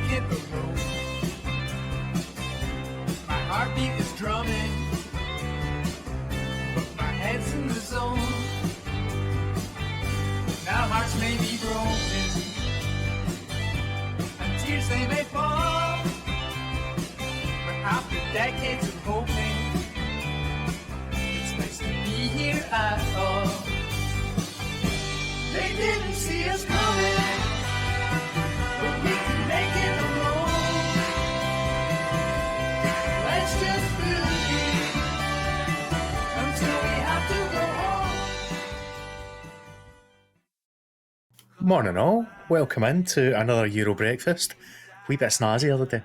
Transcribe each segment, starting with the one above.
hit the road. My heartbeat is drumming, but my head's in the zone. Now hearts may be broken, and tears they may fall, but after decades of hoping, it's nice to be here at all. They didn't see us coming, but we can make it alone. Let's just believe until we have to go home. Morning all, welcome in to another Euro breakfast. Wee bit snazzy the other day.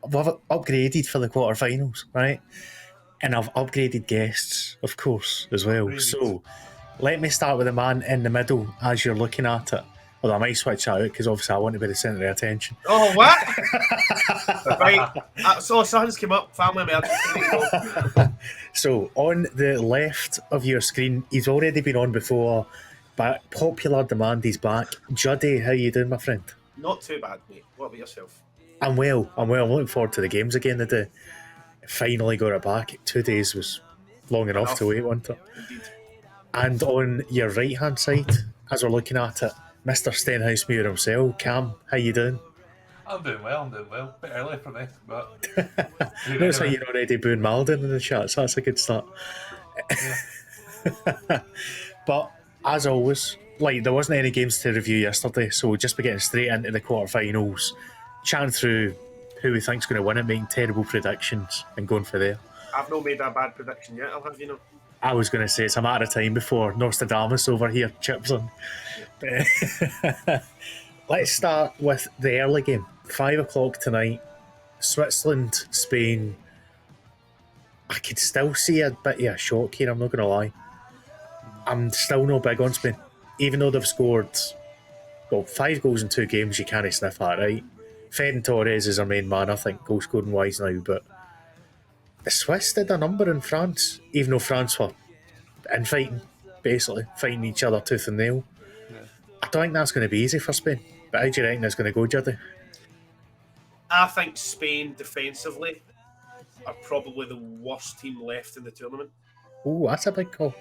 We've upgraded for the quarterfinals, right? And I've upgraded guests, of course, as well. Brilliant. So let me start with the man in the middle as you're looking at it. Although I might switch out because obviously I want to be the centre of attention. Oh, what? Right. So something's came up. Family emergency. So on the left of your screen, he's already been on before, but popular demand he's back. Juddy, how you doing, my friend? Not too bad, mate. What about yourself? I'm well. I'm looking forward to the games again today. Finally got it back. 2 days was long enough to wait, wasn't it? Indeed. And on your right hand side, as we're looking at it, Mr. Stenhousemuir himself. Cam, how you doing? I'm doing well. Bit early for me, but Notice how you're already booing Malden in the chat, so that's a good start. yeah. But as always, like there wasn't any games to review yesterday, so we'll just be getting straight into the quarterfinals, chatting through who we think's going to win it, making terrible predictions, and going for there. I've not made a bad prediction yet, I'll have you know. I was going to say it's a matter of time before Nostradamus over here chips in. Let's start with the early game. 5 o'clock tonight. Switzerland, Spain. I could still see a bit of a shock here, I'm not going to lie. I'm still no big on Spain. Even though they've scored 5 goals in 2 games, you can't sniff that, right? Ferran Torres is our main man, I think, goal scoring wise now, but the Swiss did a number in France, even though France were infighting, basically, fighting each other tooth and nail. Yeah. I don't think that's going to be easy for Spain. But how do you reckon it's going to go, Juddy? I think Spain defensively are probably the worst team left in the tournament. Oh, that's a big call.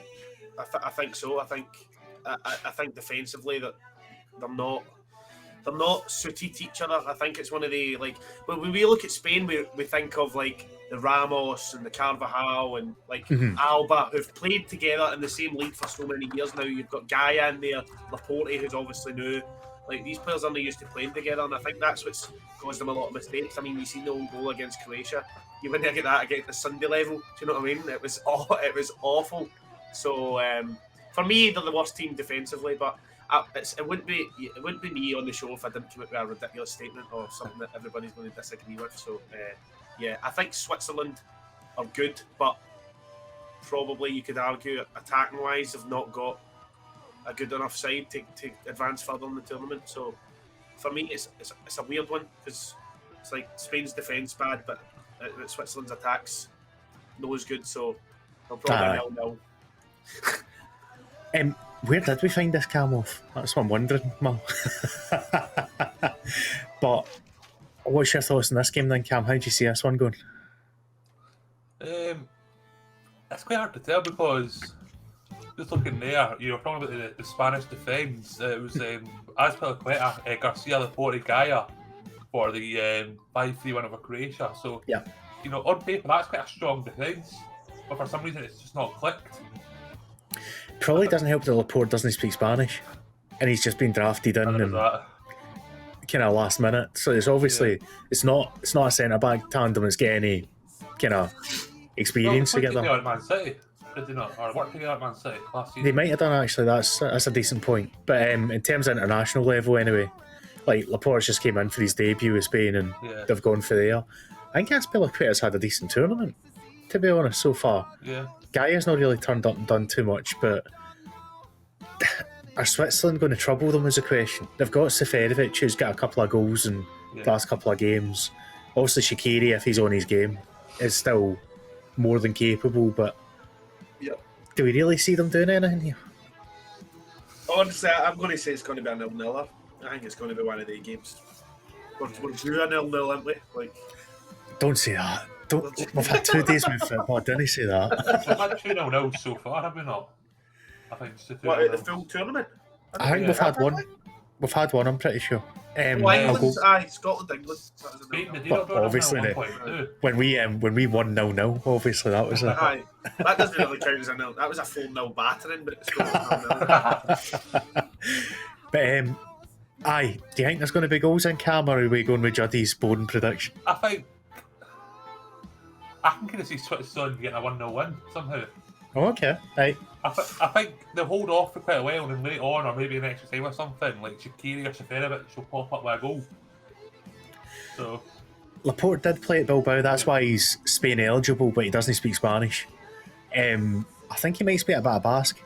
I think so. I think defensively that they're not suited to each other. I think it's one of the when we look at Spain, we think of like the Ramos and the Carvajal and Alba, who've played together in the same league for so many years now. You've got Gaia in there, Laporte, who's obviously new. Like these players aren't used to playing together, and I think that's what's caused them a lot of mistakes. I mean, you see the own goal against Croatia. You wouldn't get that against the Sunday level. Do you know what I mean? It was awful. So for me, they're the worst team defensively, but it wouldn't be me on the show if I didn't come up with a ridiculous statement or something that everybody's going to disagree with. So yeah, I think Switzerland are good, but probably you could argue attacking wise have not got a good enough side to advance further in the tournament. So for me, it's a weird one because it's like Spain's defence bad, but Switzerland's attacks no as good. So they'll probably 0-0. Where did we find this Cam off? That's what I'm wondering, Mal. But what's your thoughts on this game then, Cam? How do you see this one going? It's quite hard to tell because just looking there, you were talking about the Spanish defence. It was Azpilicueta, Garcia, Laporte, Gaia for the 5-3 win over Croatia. So, yeah, you know, on paper that's quite a strong defence, but for some reason it's just not clicked. Probably doesn't help that Laporte doesn't speak Spanish, and he's just been drafted in and kind of last minute. So it's obviously it's not a centre back tandem that's getting any kind of experience together. At Man City, did they not? Or worked together at Man City last season? They might have done actually. That's a decent point. But in terms of international level, anyway, like Laporte just came in for his debut with Spain, and they've gone for there. I think Azpilicueta's had a decent tournament, to be honest, so far. Yeah. Gaia's not really turned up and done too much, but are Switzerland going to trouble them is a question. They've got Seferovic, who's got a couple of goals in the last couple of games. Obviously, Shaqiri, if he's on his game, is still more than capable, but do we really see them doing anything here? Honestly, I'm going to say it's going to be a 0-0. I think it's going to be one of the games. We're due a 0-0, aren't we? Like, Don't say that. We've had 2 days with football. Didn't say that. We've had 2-0 so far, have we not? I think it's the 2 what, out the full tournament? I think we've had one. We've had one. I'm pretty sure. Well, I'll go. England, aye, Scotland, England. That was a Spain, 0-0. the But obviously, when we won 0-0, obviously that was a. Aye, that doesn't really count as a 0. That was a 4-0 battering, but Scotland 0-0. But aye, do you think there's going to be goals in Cam, or are we going with Juddy's boring prediction? I think I can kind of see Switzerland getting a 1-0 win somehow. Oh, okay, right. I think they'll hold off for quite a while, and then later on, or maybe an extra time or something, like Shaqiri or Seferovic will pop up with a goal. So Laporte did play at Bilbao. That's why he's Spain eligible, but he doesn't speak Spanish. I think he might speak a bit of Basque,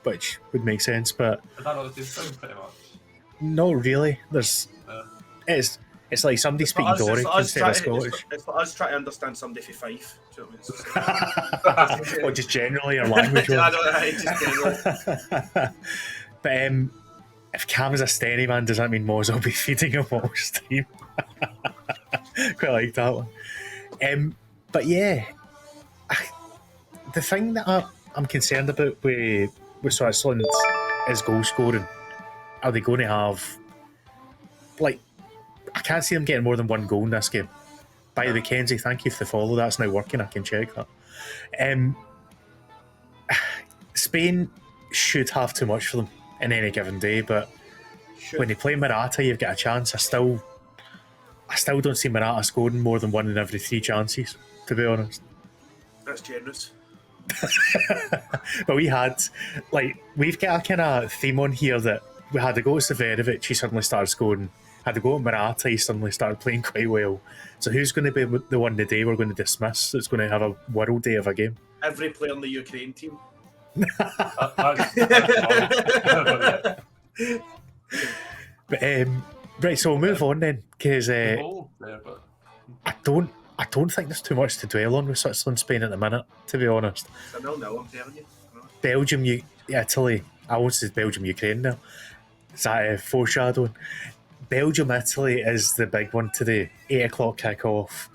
which would make sense, but is that not the same thing, pretty much? not really. There's it's like somebody speaking Doric instead of Scottish. It's for us trying to understand somebody for Fife. Do you know what I mean? Or just generally your language. I don't know, just generally. But if Cam is a steady man, does that mean Mozza will be feeding him all his time? Quite like that one. But yeah, the thing that I'm concerned about with Switzerland is goal scoring. Are they going to have, like, I can't see them getting more than one goal in this game. By the way, Kenzie, thank you for the follow. That's now working. I can check that. Spain should have too much for them in any given day, but when they play Morata, you've got a chance. I still don't see Morata scoring more than 1 in every 3 chances, to be honest. That's generous. But we've got a kind of theme on here that we had to go to Seferovic, he suddenly started scoring. Had to go to Morata, he suddenly started playing quite well. So who's going to be the one today we're going to dismiss that's going to have a world day of a game? Every player on the Ukraine team. But right, so we'll move on then, because I don't think there's too much to dwell on with Switzerland Spain at the minute, to be honest. It's a 0-0, I'm telling you. Belgium, Italy. I always say Belgium, Ukraine now. Is that foreshadowing? Belgium, Italy is the big one today. 8 o'clock kick-off.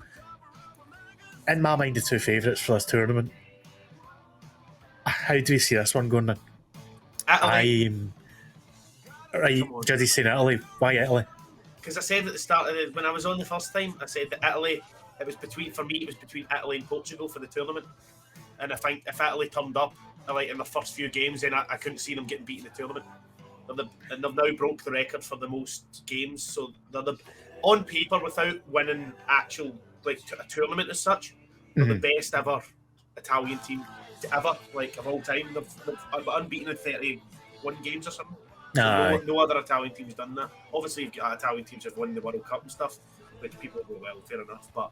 In my mind, the 2 favourites for this tournament. How do we see this one going then? Italy. Right, Judy's saying Italy. Why Italy? Because I said at the start, when I was on the first time, I said that Italy, it was between Italy and Portugal for the tournament. And I think if Italy turned up in the first few games, then I couldn't see them getting beat in the tournament. And they've now broke the record for the most games, so they're on paper, without winning actual a tournament as such, they're the best ever Italian team ever, of all time. They've unbeaten in 31 games or something. So no other Italian team's done that. Obviously, you've got Italian teams who've won the World Cup and stuff, which people go, well, fair enough. But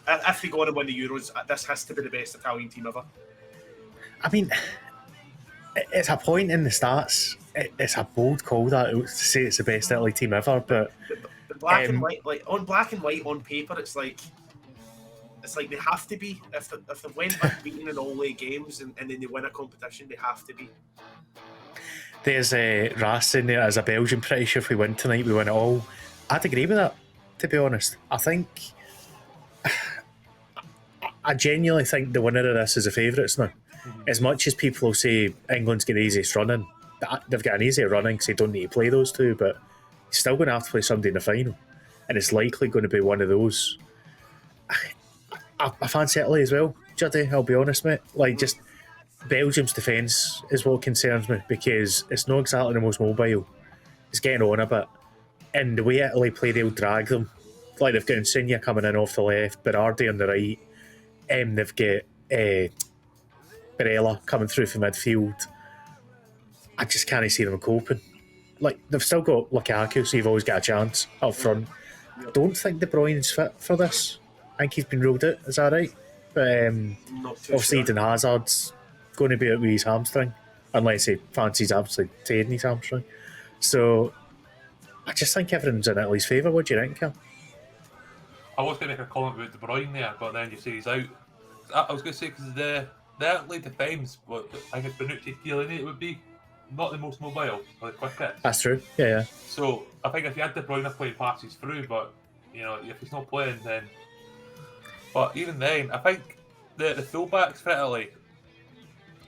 if they go on and win the Euros, this has to be the best Italian team ever. I mean, it's a point in the stats. It's a bold call that to say it's the best Italy team ever, but the black and white, on black and white on paper, it's like they have to be. If they went unbeaten in all their games and then they win a competition, they have to be. There's Ras in there as a Belgian. Pretty sure if we win tonight, we win it all. I'd agree with that, to be honest. I genuinely think the winner of this is the favourites now. As much as people will say England's got the easiest running, they've got an easier running because they don't need to play those 2, but you're still going to have to play somebody in the final, and it's likely going to be one of those. I fancy Italy as well, Juddy, I'll be honest, mate. Just Belgium's defence is what concerns me, because it's not exactly the most mobile. It's getting on a bit, and the way Italy play, they'll drag them. They've got Insigne coming in off the left, Berardi on the right, they've got Barella coming through from midfield. I just can't see them coping. They've still got Lukaku, so you've always got a chance up front. Don't think De Bruyne's fit for this. I think he's been ruled out, is that right? But obviously Eden Hazard's going to be out with his hamstring, unless he fancies absolutely tearing his hamstring. So I just think everyone's in Italy's favour. What do you think, Cal? I was going to make a comment about De Bruyne there, but then you say he's out. I was going to say, because the Italy defence, I think it's Bonucci Chiellini it would be. not the most mobile or the quickest. That's true. Yeah. So I think if you had De Bruyne playing passes through, but if he's not playing, then. But even then, I think the fullbacks for Italy,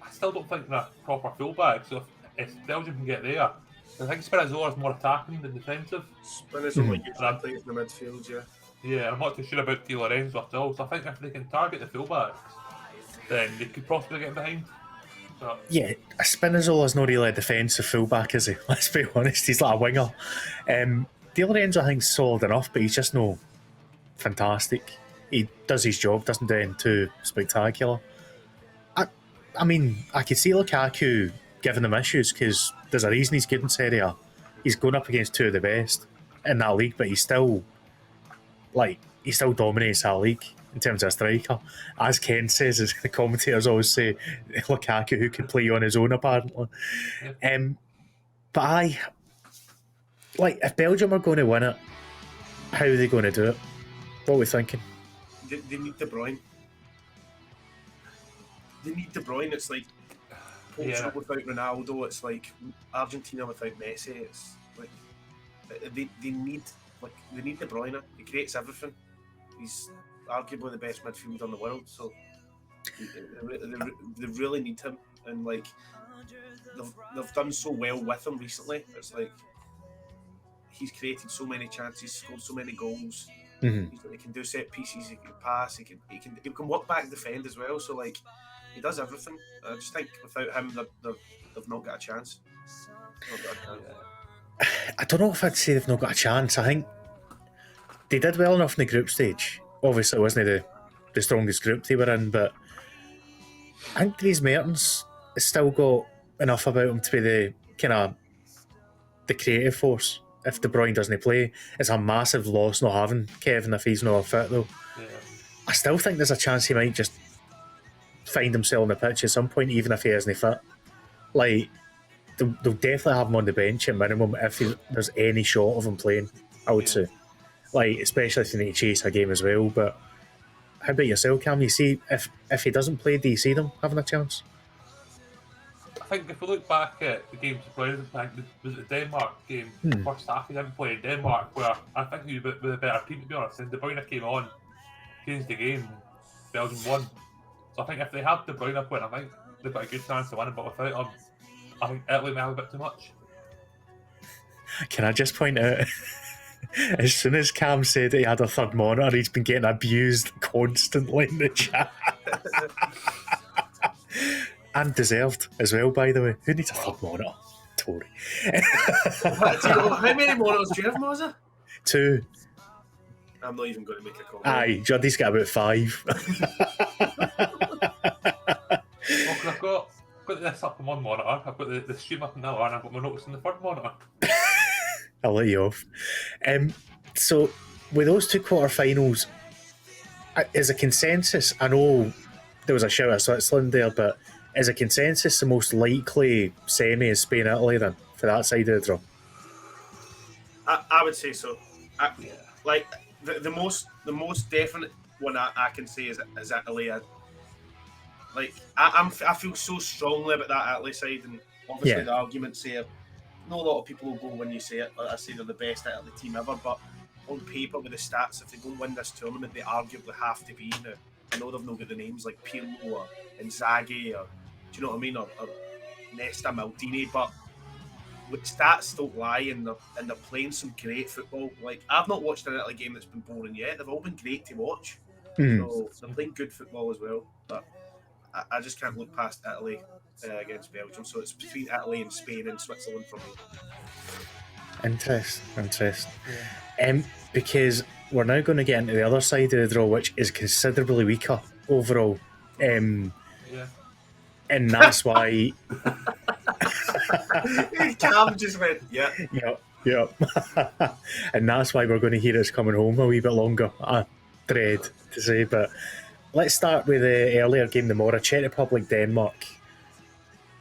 I still don't think they're proper fullbacks. So if Belgium can get there, I think Spinazzola is more attacking than defensive. Spinazzola usually plays in the midfield, yeah. Yeah, I'm not too sure about Di Lorenzo at all. So I think if they can target the fullbacks, then they could possibly get behind. But Yeah, Spinazzola's not really a defensive fullback, is he? Let's be honest, he's like a winger. Di Lorenzo, I think, is solid enough, but he's just no fantastic. He does his job, doesn't do anything too spectacular. I mean, I could see Lukaku giving them issues because there's a reason he's good in Serie A. He's going up against two of the best in that league, but he still dominates that league in terms of a striker. As Ken says, as the commentators always say, Lukaku who could play on his own apparently. But if Belgium are going to win it, how are they going to do it? What are we thinking? They need De Bruyne. They need De Bruyne. It's like Portugal without Ronaldo. It's like Argentina without Messi. It's like they need De Bruyne. He creates everything. He's arguably the best midfielder in the world. So they really need him. And like they've done so well with him recently. It's like he's created so many chances, scored so many goals. Mm-hmm. He can do set pieces. He can pass. He can walk back and defend as well. So like. He does everything. I just think without him, they've not got a chance. I don't know if I'd say they've not got a chance. I think they did well enough in the group stage. Obviously, it wasn't the strongest group they were in, but I think Dries Mertens has still got enough about him to be the creative force. If De Bruyne doesn't play, it's a massive loss not having Kevin if he's not fit though. yeah. I still think there's a chance he might just find himself on the pitch at some point, even if he isn't fit. Like, they'll definitely have him on the bench at minimum if there's any shot of him playing, I would say. Like, especially if you need to chase a game as well. But how about yourself, Cam? You see, if he doesn't play, do you see them having a chance? I think if we look back at the games of Browns, I think was it the Denmark game, the first half he didn't play in Denmark, where I think he was with a better team to be honest, and De Bruyne came on, changed the game, Belgium won. So I think if they had De Bruyne playing, I think they've got a good chance to win, but without him, I think Italy may have a bit too much. Can I just point out, as soon as Cam said he had a third monitor, he's been getting abused constantly in the chat. And deserved as well, by the way. Who needs a third monitor? Tory. How many monitors do you have, Mozza? 2. I'm not even going to make a comment. Aye, Juddy's got about 5. I've got this up on one monitor, I've got the stream up on the other, and I've got my notes on the third monitor. I'll let you off. So, with those 2 quarterfinals, as a consensus, I know there was a shout at Switzerland there, but as a consensus, the most likely semi is Spain-Italy then, for that side of the draw. I would say so. Like, the most definite one I can say is Italy. I feel so strongly about that Italy side, and obviously the arguments say not a lot of people will go when you say it. Like I say they're the best Italy team ever, but on paper with the stats, if they don't win this tournament, they arguably have to be now. I know they've not got the names like Pirlo or Inzaghi or do you know what I mean, or Nesta, Maldini, but with stats don't lie, and they're playing some great football. Like, I've not watched an Italy game that's been boring yet. They've all been great to watch. So they're playing good football as well. But I just can't look past Italy against Belgium. So it's between Italy and Spain and Switzerland for me. Interesting. Yeah. Because we're now going to get into the other side of the draw, which is considerably weaker overall. And that's why. Cam just went, yeah. And that's why we're going to hear us coming home a wee bit longer. I dread to say, but let's start with the earlier game tomorrow, Czech Republic, Denmark.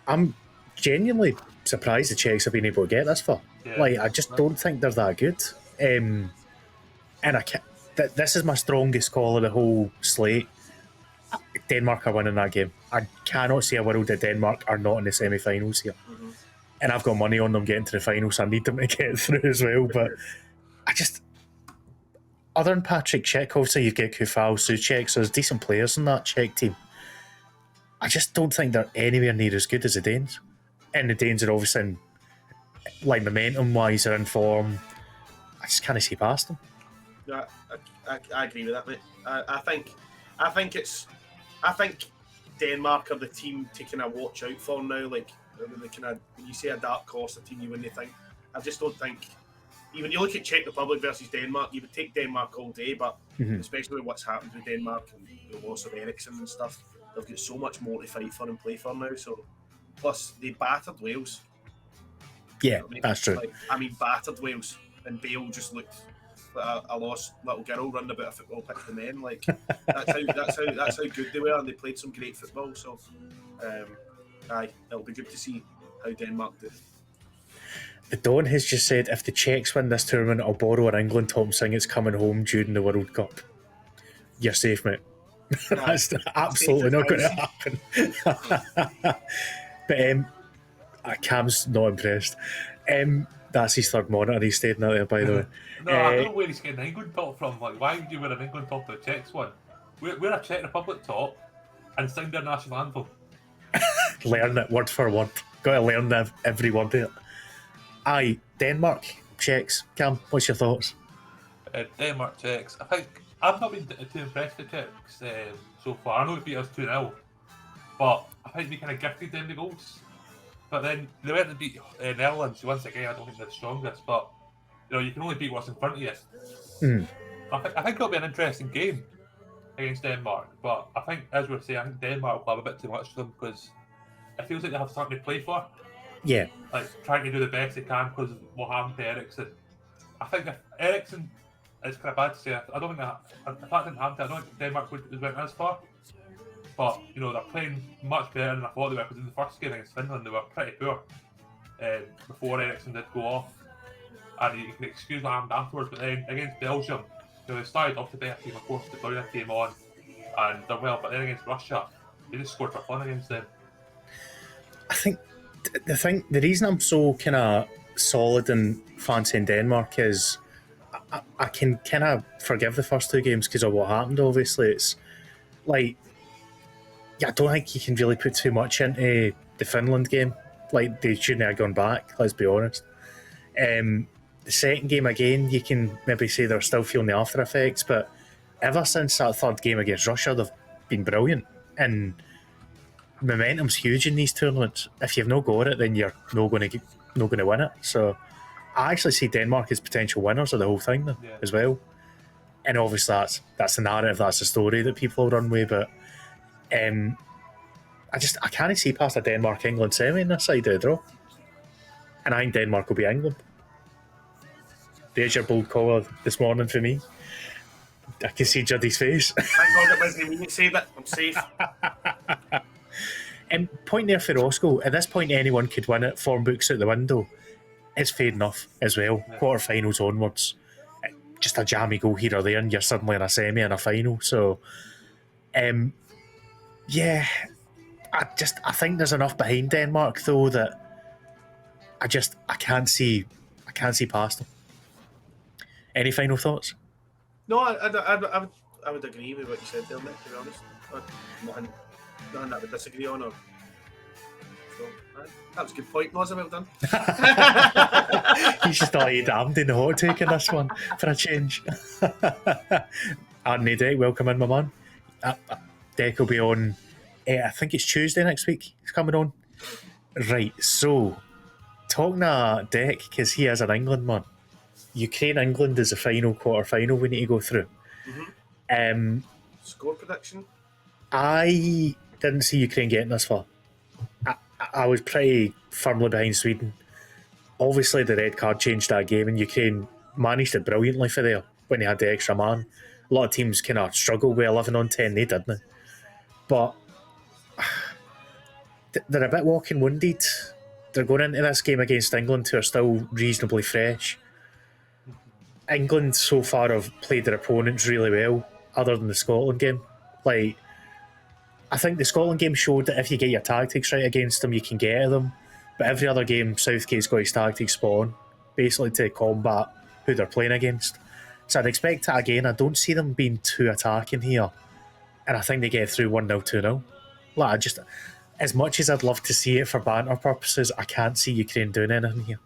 I'm genuinely surprised the Czechs have been able to get this far. I just don't think they're that good. And this is my strongest call of the whole slate. Denmark are winning that game. I cannot see a world that Denmark are not in the semi-finals here. and I've got money on them getting to the final, so I need them to get through as well. But I just, other than Patrick Cech, obviously you've got Kufal, Soucek, so there's decent players in that Czech team. I just don't think they're anywhere near as good as the Danes. And the Danes are obviously, like momentum-wise, are in form. I just can't see past them. Yeah, I agree with that, mate. I think Denmark are the team to kind of watch out for now. Like, when you say a dark horse, a team you wouldn't think. I just don't think. Even you look at Czech Republic versus Denmark, you would take Denmark all day, but especially with what's happened with Denmark and the loss of Eriksson and stuff, they've got so much more to fight for and play for now. So, plus they battered Wales. Yeah, You know what I mean? that's true. Like, battered Wales, and Bale just looked like a lost little girl running about a football pitch to men. Like that's how good they were, and they played some great football. So, it'll be good to see how Denmark do. The Don has just said if the Czechs win this tournament, I'll borrow an England Tom Singett's coming home during the World Cup. You're safe, mate. That's absolutely not going to happen. But Cam's not impressed. That's his third monitor he's staying out there, by the way. No, I don't know where he's getting an England top from. Like, why would you wear an England top to the Czechs one? We're a Czech Republic top and sing their national anthem. Learn it word for word. Got to learn every word of it. Aye, Denmark, Czechs. Cam, what's your thoughts? Denmark, Czechs. I think I've not been too impressed with the Czechs so far. I know we beat us 2-0, but I think we kind of gifted them the goals. But then they went to beat Netherlands. Once again, I don't think they're the strongest, but you can only beat what's in front of you. I think it'll be an interesting game against Denmark, but I think, as we were saying, I think Denmark will have a bit too much for them because it feels like they have something to play for. Yeah. Like, trying to do the best they can because of what happened to Eriksson. I think if Eriksson, it's kind of bad to say, I don't think that, if that didn't happen, I don't think Denmark would have went as far. But, they're playing much better than I thought they were, because in the first game against Finland, they were pretty poor before Eriksson did go off. And you can excuse what happened afterwards, but then against Belgium, they started off the better team, of course, the Bruyne came on, and they're well, but then against Russia, they just scored for fun against them. I think the reason I'm so kind of solid in fancying Denmark is I can kind of forgive the first two games because of what happened. Obviously, it's like, I don't think you can really put too much into the Finland game. Like, they shouldn't have gone back, let's be honest. The second game, again, you can maybe say they're still feeling the after effects, but ever since that third game against Russia, they've been brilliant. And momentum's huge in these tournaments. If you've not got it, then you're not going to win it. So I actually see Denmark as potential winners of the whole thing as well. And obviously that's the narrative, that's the story that people will run with. But I can't see past a Denmark-England semi in this side of the draw. And I think Denmark will be England. There's your bold call this morning for me. I can see Juddy's face. Thank God it wasn't me that said that. I'm safe. Point there for Roscoe. At this point, anyone could win it. Form books out the window. It's fair enough as well. Yeah. Quarterfinals onwards. Just a jammy goal here or there, and you're suddenly in a semi and a final. So, yeah, I think there's enough behind Denmark though that I can't see past them. Any final thoughts? No, I would agree with what you said there, Nick, to be honest. Nothing that I would disagree on. So, that was a good point, Mozza, well done. He's just all damned in the hot take in this one, for a change. Arnie Deck, welcome in, my man. Deck will be on, I think it's Tuesday next week, he's coming on. Right, so, talking to Deck, because he is an England man, Ukraine-England is the final quarter-final we need to go through. Mm-hmm. Score prediction? I didn't see Ukraine getting this far. I was pretty firmly behind Sweden. Obviously, the red card changed that game, and Ukraine managed it brilliantly for there when they had the extra man. A lot of teams kind of struggled with 11 on 10, they didn't. But they're a bit walking wounded. They're going into this game against England, who are still reasonably fresh. England so far have played their opponents really well, other than the Scotland game. Like, I think the Scotland game showed that if you get your tactics right against them, you can get at them. But every other game, Southgate's got his tactics spawn, basically to combat who they're playing against. So I'd expect it again. I don't see them being too attacking here. And I think they get through 1-0, 2-0. Like, I just, as much as I'd love to see it for banter purposes, I can't see Ukraine doing anything here.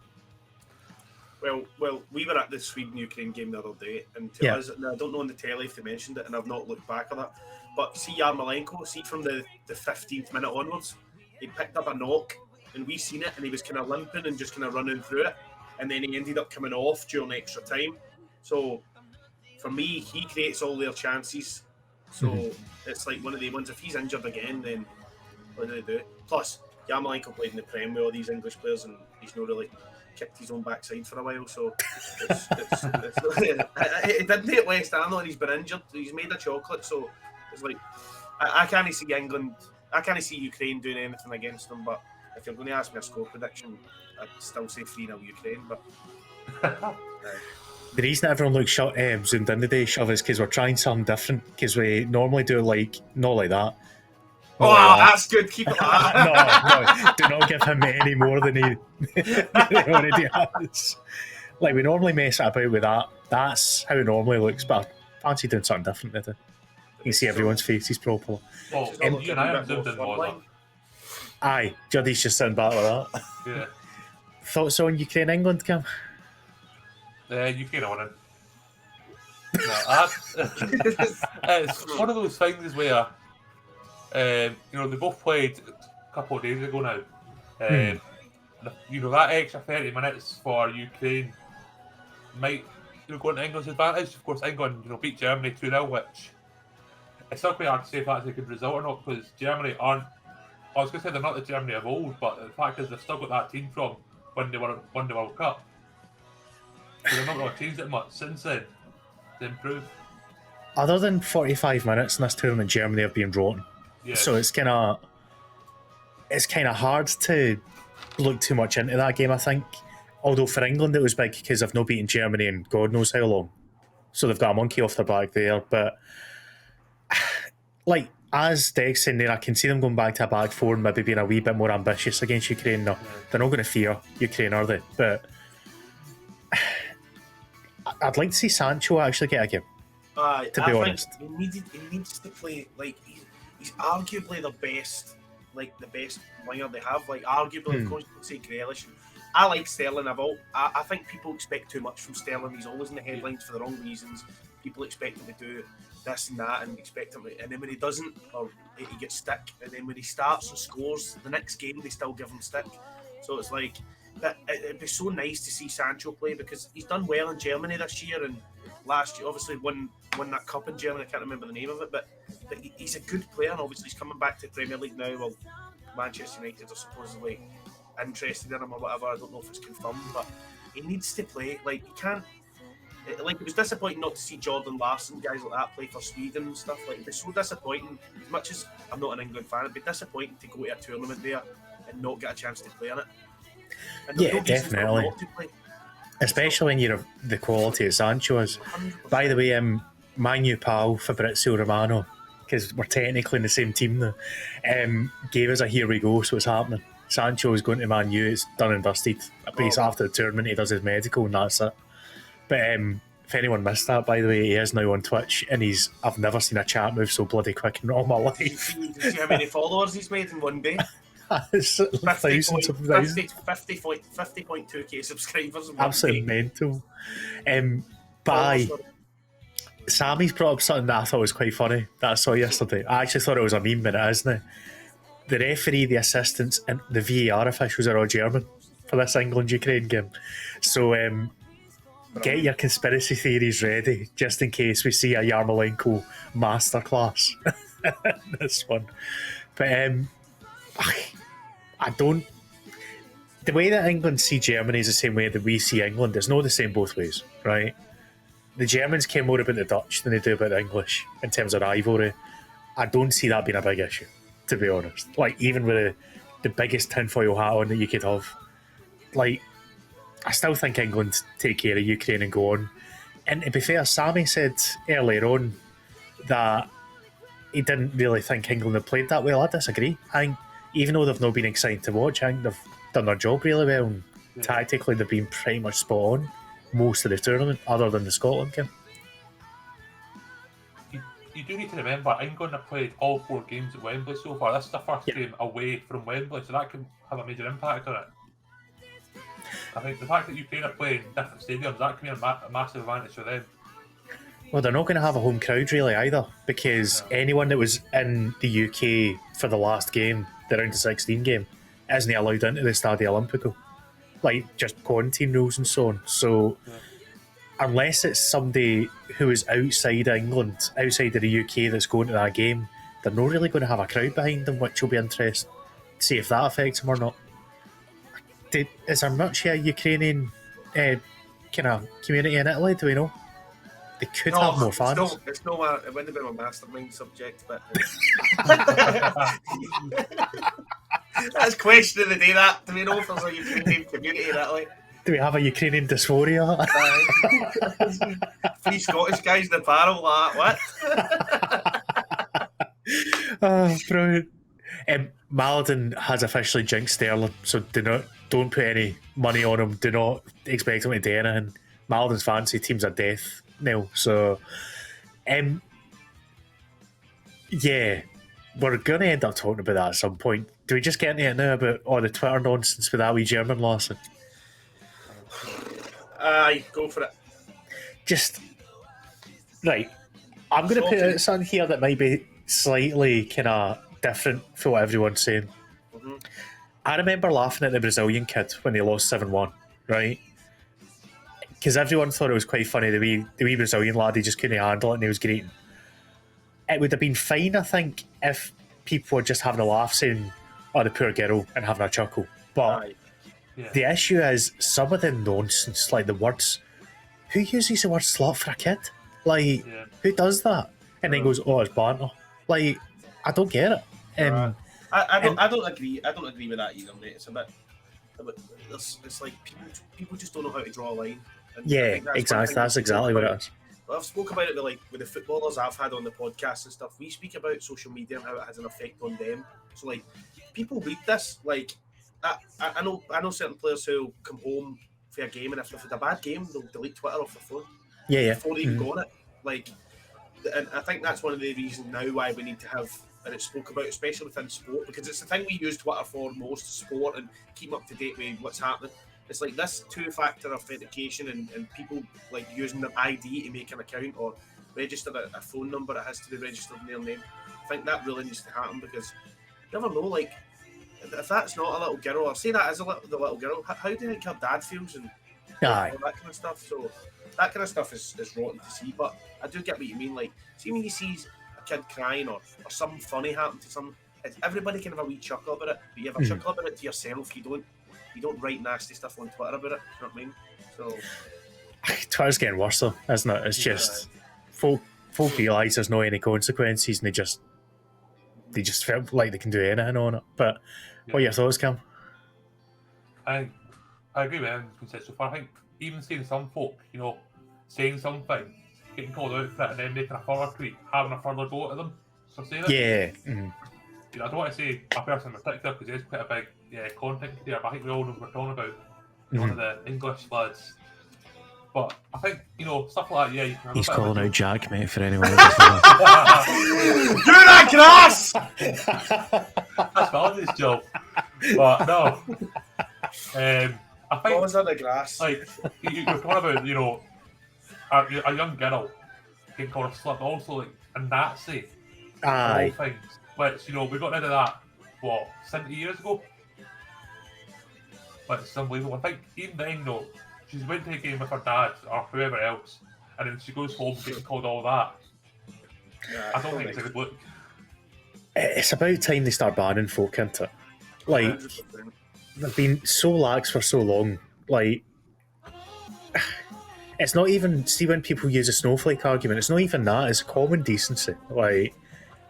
Well, we were at the Sweden-Ukraine game the other day, and to us, and I don't know on the telly if they mentioned it, and I've not looked back at that, but see Yarmolenko, see from the 15th minute onwards, he picked up a knock, and we seen it, and he was kind of limping and just kind of running through it, and then he ended up coming off during extra time. So, for me, he creates all their chances. So, it's like one of the ones, if he's injured again, then what do they do? Plus, Yarmolenko played in the Prem with all these English players, and he's not really kicked his own backside for a while, so he didn't at West Ham though, and he's been injured. He's made of chocolate, so it's like I can't see England, I can't see Ukraine doing anything against them. But if you're going to ask me a score prediction, I'd still say 3-0 Ukraine. But the reason everyone looks zoomed in today, Shove, is because we're trying something different. Because we normally do not like that. Oh, like that's good. Keep it like that. No, do not give him any more than he already has. Like, we normally mess about with that. That's how it normally looks, but I fancy doing something different today. You can see everyone's faces properly. Well, you and I have zoomed in Mozza. Aye, Juddy's just sitting back like that. Yeah. Thoughts on Ukraine-England, Cam? Ukraine are winning. No, it's one of those things where they both played a couple of days ago now. That extra 30 minutes for Ukraine might go into England's advantage. Of course, England beat Germany 2-0, which it's still quite hard to say if that's a good result or not, because Germany aren't. I was going to say they're not the Germany of old, but the fact is they've still got that team from when they won the World Cup. So they've not really changed it much since then to improve. Other than 45 minutes in this tournament, Germany have been rotten. Yeah. So it's kind of hard to look too much into that game, I think. Although for England it was big because they've not beaten Germany in God knows how long. So they've got a monkey off their back there. But like, as Dex saying there, I can see them going back to a back four and maybe being a wee bit more ambitious against Ukraine. No, they're not going to fear Ukraine, are they? But I'd like to see Sancho actually get a game. To be honest, he needs to play like he's arguably the best winger they have. Like arguably, of course, you could say Grealish. I like Sterling. I think people expect too much from Sterling. He's always in the headlines for the wrong reasons. People expect him to do this and that, and expect him, and then when he doesn't, or he gets stick, and then when he starts and scores, the next game they still give him stick. So it's like that. It'd be so nice to see Sancho play because he's done well in Germany this year, and last year obviously won that cup in Germany. I can't remember the name of it, but he's a good player, and obviously he's coming back to the Premier League now. Well, Manchester United are supposedly interested in him or whatever. I don't know if it's confirmed, but he needs to play. Like, he can't. Like, it was disappointing not to see Jordan Larson, guys like that, play for Sweden and stuff. Like, it'd be so disappointing. As much as I'm not an England fan, it'd be disappointing to go to a tournament there and not get a chance to play in it. And yeah, definitely. Especially when you're the quality of Sancho is. 100%. By the way, my new pal Fabrizio Romano, because we're technically in the same team now, gave us a here we go, so it's happening. Sancho is going to Man U, it's done and dusted. But after the tournament, he does his medical and that's it. But if anyone missed that, by the way, he is now on Twitch, and I've never seen a chat move so bloody quick in all my life. Did you see how many followers he's made in one day? Thousands of thousands. 50.2k subscribers. Absolutely mental. But Sammy's brought up something that I thought was quite funny that I saw yesterday. I actually thought it was a meme, but it isn't. The referee, the assistants, and the VAR officials are all German for this England-Ukraine game. So get your conspiracy theories ready, just in case we see a Yarmolenko masterclass in this one. But I don't. The way that England see Germany is the same way that we see England. It's not the same both ways, right? The Germans care more about the Dutch than they do about the English in terms of rivalry. I don't see that being a big issue, to be honest. Like, even with the biggest tinfoil hat on that you could have, like, I still think England take care of Ukraine and go on. And to be fair, Sammy said earlier on that he didn't really think England had played that well. I disagree. I think even though they've not been exciting to watch, I think done their job really well. And Yeah. tactically, they've been pretty much spot on most of the tournament, other than the Scotland game. You do need to remember, England have played all 4 games at Wembley so far. This is the first Yeah. game away from Wembley, so that can have a major impact on it. I think the fact that Ukraine are playing different stadiums, that can be a massive advantage for them. Well, they're not going to have a home crowd really either, because No. anyone that was in the UK for the last game, the round of 16 game, isn't allowed into the Stadio Olimpico. Like, just quarantine rules and so on. So, Yeah. unless it's somebody who is outside England, outside of the UK that's going to that game, they're not really going to have a crowd behind them, which will be interesting to see if that affects them or not. Is there much Ukrainian kind of community in Italy? Do we know? They could have more fans. It's no, it wouldn't have been my mastermind subject, but that's question of the day. That do we know if there's a Ukrainian community in Italy? Do we have a Ukrainian dysphoria? Three Scottish guys in the barrel, like what? Oh, brilliant. Maladin has officially jinxed Sterling, so don't put any money on him. Do not expect him to do anything. Maladin's fancy teams are death now. So, yeah, we're going to end up talking about that at some point. Do we just get into it now about all the Twitter nonsense with that wee German Larson? Aye, go for it. Just, right, I'm going to put out something here that might be slightly kind of different for what everyone's saying. Mm-hmm. I remember laughing at the Brazilian kid when they lost 7-1, right? Because everyone thought it was quite funny, the wee Brazilian lad, he just couldn't handle it and he was greeting. It would have been fine, I think, if people were just having a laugh saying, oh, the poor girl, and having a chuckle. But Aye. Yeah. the issue is some of the nonsense, like the words, who uses the word slut for a kid? Like, Yeah. who does that? And then goes, oh, it's banter. Like, I don't get it. I don't agree. I don't agree with that either, mate. It's a bit it's like people just don't know how to draw a line. And I Yeah, think that's one exactly. thing That's we exactly spoke what about. it is. I've spoke about it with the footballers I've had on the podcast and stuff. We speak about social media and how it has an effect on them. So like, people read this. Like, I know certain players who come home for a game and if they've had a bad game, they'll delete Twitter off their phone Yeah. before they even go on it. Like, and I think that's one of the reasons now why we need to have, and it's spoke about, especially within sport, because it's the thing we use Twitter for most, sport, and keep up to date with what's happening. It's like this 2-factor authentication and people like using their ID to make an account or register a phone number that has to be registered in their name. I think that really needs to happen because you never know, like, if that's not a little girl, or say that is the little girl, how do you think her dad feels and Aye. all that kind of stuff? So that kind of stuff is rotten to see, but I do get what you mean. Like, see when you see a kid crying or something funny happen to some, everybody can have a wee chuckle about it, but you have a chuckle about it to yourself. You don't write nasty stuff on Twitter about it. You know what I mean? So Twitter's getting worse though, isn't it? It's just folk realise there's no any consequences and they just feel like they can do anything on it. But what are your thoughts, Cam? I agree with everything that's been said so far. I think even seeing some folk, saying something, getting called out for it, and then making a further tweet, having a further go at them for saying it. Yeah. Mm-hmm. I don't want to say a person in particular because he's quite a big content creator, but I think we all know who we're talking about. One of the English lads. But I think, stuff like that, you can have He's a bit of calling a out Jack, mate, for anyone that do that grass. That's Melody's job. But no. I think Balls on the grass. like you're talking about, a young girl getting called a slut, but also like a Nazi. Aye. All things. Which, we got rid of that, 70 years ago? But it's unbelievable. I think even then, she went to a game with her dad or whoever else, and then she goes home getting called all that. I don't think it's a good look. It's about time they start banning folk, isn't it? Like, they've been so lax for so long. Like, it's not even, see when people use a snowflake argument, it's not even that, it's common decency. Like,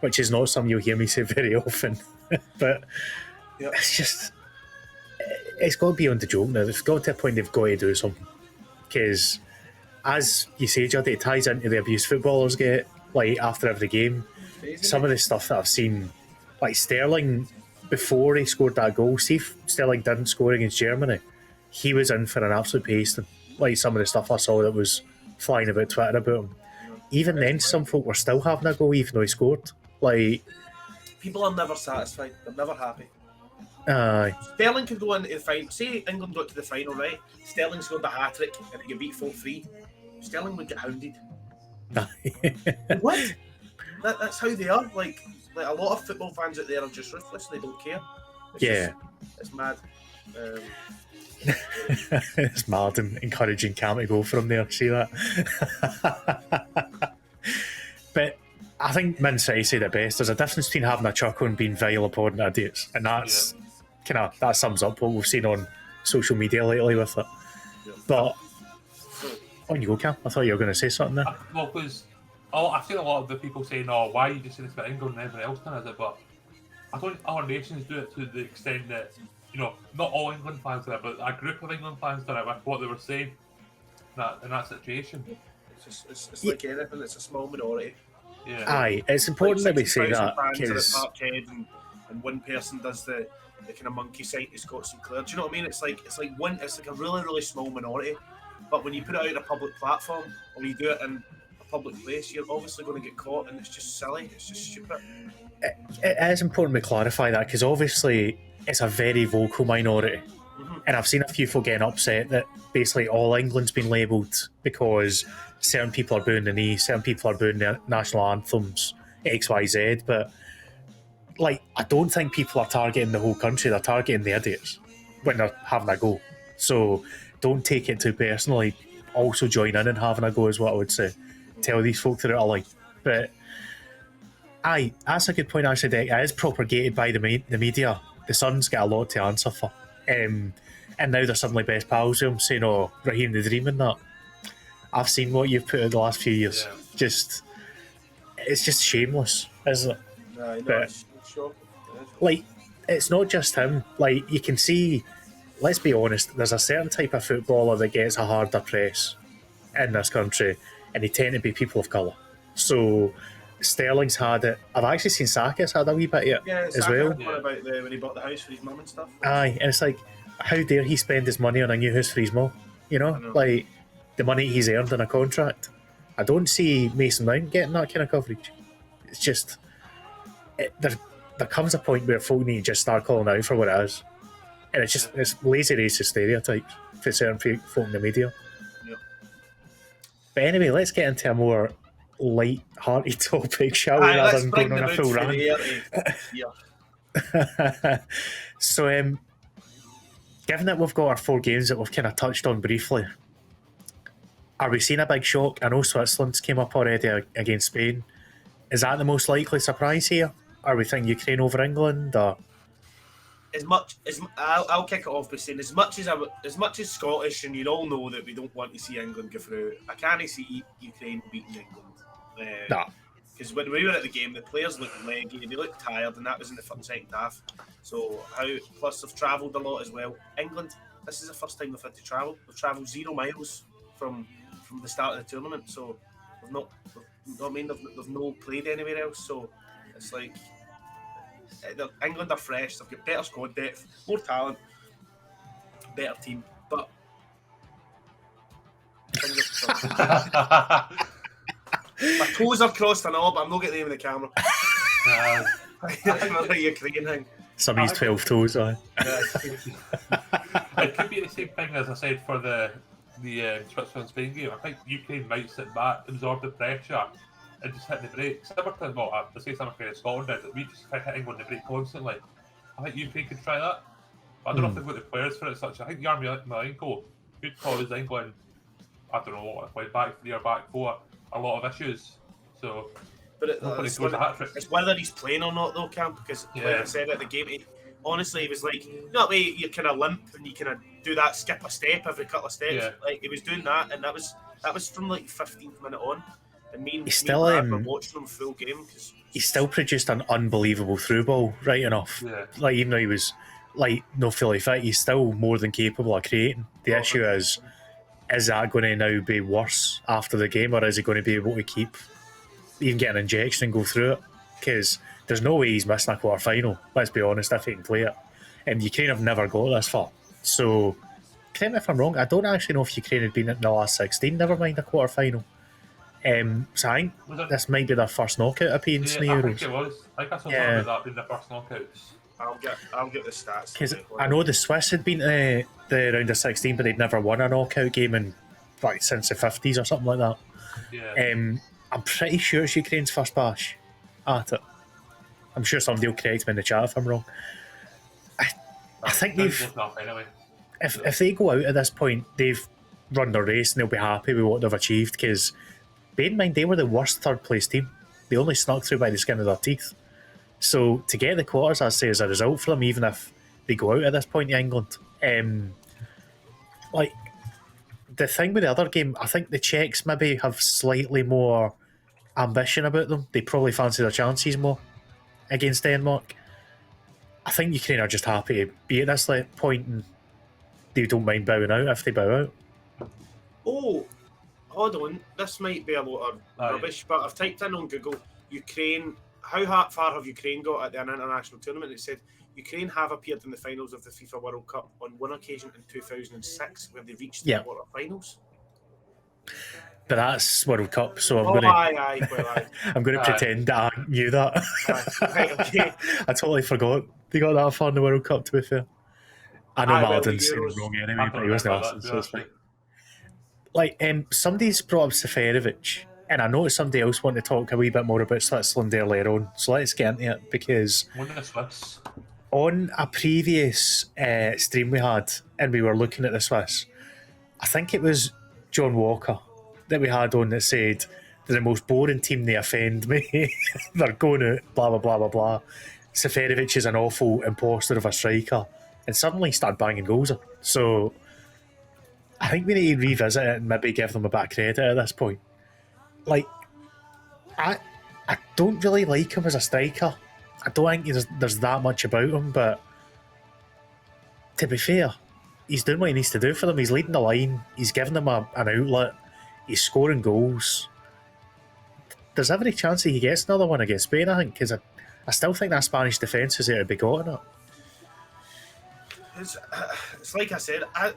which is not something you'll hear me say very often. But it's just, it's got to be on the joke now. It's got to a point they've got to do something. Because, as you say, Judd, it ties into the abuse footballers get, like, after every game. Some of the stuff that I've seen, like Sterling before he scored that goal, see if Sterling didn't score against Germany, he was in for an absolute pasting. Like some of the stuff I saw that was flying about Twitter about him. Even then, some folk were still having a go even though he scored. Like, People are never satisfied. They're never happy. aye. Sterling could go into the final. Say England got to the final, right? Sterling scored the hat trick and he could beat 4-3. Sterling would get hounded. What? That's how they are. Like a lot of football fans out there are just ruthless. They don't care. It's mad. It's mad and encouraging Cam to go from there. See that? But I think Man City said it best. There's a difference between having a chuckle and being vile upon idiots, and that's that sums up what we've seen on social media lately with it. But on you go, Cam. I thought you were going to say something there. Well, because I've seen a lot of the people saying, "Oh, why are you just saying this about England and everyone else does it?" But I don't think other nations do it to the extent that, you know, not all England fans do it, but a group of England fans did it with what they were saying in that situation. It's like anything. It's a small minority. Yeah. Aye, it's important that we say that because because and one person does the kind of monkey sight to Scott Sinclair. Do you know what I mean? It's like a really small minority. But when you put it out on a public platform or you do it in a public place, you're obviously going to get caught, and it's just silly. It's just stupid. it is important we clarify that because obviously it's a very vocal minority. And I've seen a few folk getting upset that basically all England's been labelled because certain people are booing the knee, certain people are booing their national anthems, XYZ. But like, I don't think people are targeting the whole country, they're targeting the idiots when they're having a go. So don't take it too personally. Also join in and having a go is what I would say. Tell these folk they're out of line. But aye, that's a good point actually, Dick. It is propagated by the media. The Sun's got a lot to answer for. And now they're suddenly best pals with him, saying, "Oh, Raheem the Dream and that." I've seen what you've put out the last few years. Yeah. It's just shameless, isn't it? No, But, it's shocking. like, it's not just him. Like, you can see, let's be honest, there's a certain type of footballer that gets a harder press in this country, and they tend to be people of colour. So Sterling's had it. I've actually seen Saka's had a wee bit of it as well. What about when he bought the house for his mum and stuff? Aye, and it's like, how dare he spend his money on a new house for his mum? You know, like the money he's earned in a contract. I don't see Mason Mount getting that kind of coverage. It's just, there comes a point where folk need to just start calling out for what it is. And it's lazy racist stereotypes for certain folk in the media. Yeah. But anyway, let's get into a more light-hearted topic, shall we, rather than going on a full rant. So, given that we've got our 4 games that we've kind of touched on briefly, are we seeing a big shock? I know Switzerland's came up already against Spain. Is that the most likely surprise here? Are we thinking Ukraine over England? Or? I'll kick it off by saying as much as Scottish, and you all know that we don't want to see England go through. I can't see Ukraine beating England. Nah. Because when we were at the game, the players looked leggy, they looked tired, and that was in the second half. So plus they've travelled a lot as well. England, this is the first time they've had to travel. They've travelled 0 miles from the start of the tournament, so they've no played anywhere else. So it's like England are fresh. They've got better squad depth, more talent, better team, but. My toes are crossed and all, but I'm not getting the name of the camera. Another Ukraine thing. Some of these 12 toes, aye. It could be the same thing as I said for the Switzerland-Spain game. I think Ukraine might sit back, absorb the pressure, and just hit the brakes. Similar to the same thing as Scotland did. We just kept hitting on the brake constantly. I think Ukraine could try that. But I don't know if they've got the players for it. Such. I think Yarmolenko could cause England, I don't know, what, back 3 or back 4, a lot of issues. So, but it's whether he's playing or not, though, Cam. Because like I said at the game, honestly, he was like, that way you kind of limp and you kind of do that skip a step every couple of steps. Yeah. Like he was doing that, and that was from like 15th minute on. And me and Brad were watching him full game. He still produced an unbelievable through ball, right enough. Yeah. Like, even though he was like not fully fit, he's still more than capable of creating. The issue is that going to now be worse after the game, or is he going to be able to even get an injection and go through it? Because there's no way he's missing a quarter final. Let's be honest, if he can play it. And Ukraine have never got this far. So, correct me if I'm wrong, I don't actually know if Ukraine had been in the last 16, never mind a quarter final. So I think this might be their first knockout appearance in the I Euros. think it was. I think I saw something about that being the first knockouts. I'll get the stats. Because I know the Swiss had been to the round of 16, but they'd never won a knockout game in since the 50s or something like that. Yeah. I'm pretty sure it's Ukraine's first bash at it. I'm sure somebody will correct me in the chat if I'm wrong. I think they've. Anyway. If they go out at this point, they've run their race and they'll be happy with what they've achieved. Because bear in mind, they were the worst third place team. They only snuck through by the skin of their teeth. So to get the quarters, I'd say, is a result for them, even if they go out at this point in England. Like the thing with the other game, I think the Czechs maybe have slightly more ambition about them. They probably fancy their chances more against Denmark. I think Ukraine are just happy to be at this point and they don't mind bowing out if they bow out. Oh, hold on. This might be a lot of rubbish, but I've typed in on Google Ukraine. How far have Ukraine got at an international tournament? It said Ukraine have appeared in the finals of the FIFA World Cup on one occasion in 2006, where they reached the quarterfinals. But that's World Cup, so I'm going to pretend that I knew that. Right, okay. I totally forgot they got that far in the World Cup, to be fair. I know Martin's saying it wrong anyway, but he wasn't asking, so it's fine. Like, somebody's brought up Seferovic, and I noticed somebody else wanted to talk a wee bit more about Switzerland earlier on, so let's get into it, because on a previous stream we had, and we were looking at the Swiss, I think it was John Walker that we had on that said they're the most boring team, they offend me. They're going out, blah, blah, blah, blah, blah. Seferovic is an awful imposter of a striker. And suddenly started banging goals in. So I think we need to revisit it and maybe give them a bit of credit at this point. Like, I don't really like him as a striker. I don't think there's that much about him, but to be fair, he's doing what he needs to do for them. He's leading the line. He's giving them an outlet. He's scoring goals. There's every chance he gets another one against Spain, I think, because I still think that Spanish defence is there to be got in it. It's like I said, I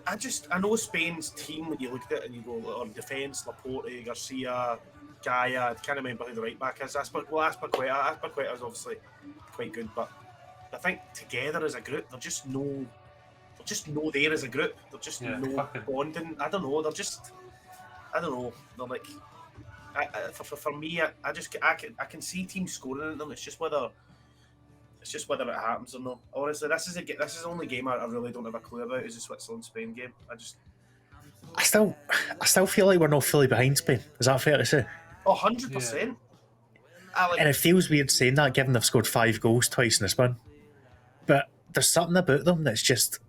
know Spain's team, when you look at it and you go on defence, Laporte, Garcia, Gaia, I can't remember who the right back is. Azpilicueta is obviously quite good, but I think together as a group, they're just no there as a group. They're just no bonding. I don't know. They're like, for me, I can see teams scoring at them. It's just whether it happens or not. Honestly, this is the only game I really don't have a clue about is the Switzerland-Spain game. I still feel like we're not fully behind Spain. Is that fair to say? 100%. And it feels weird saying that, given they've scored 5 goals twice in the spin. But there's something about them that's just,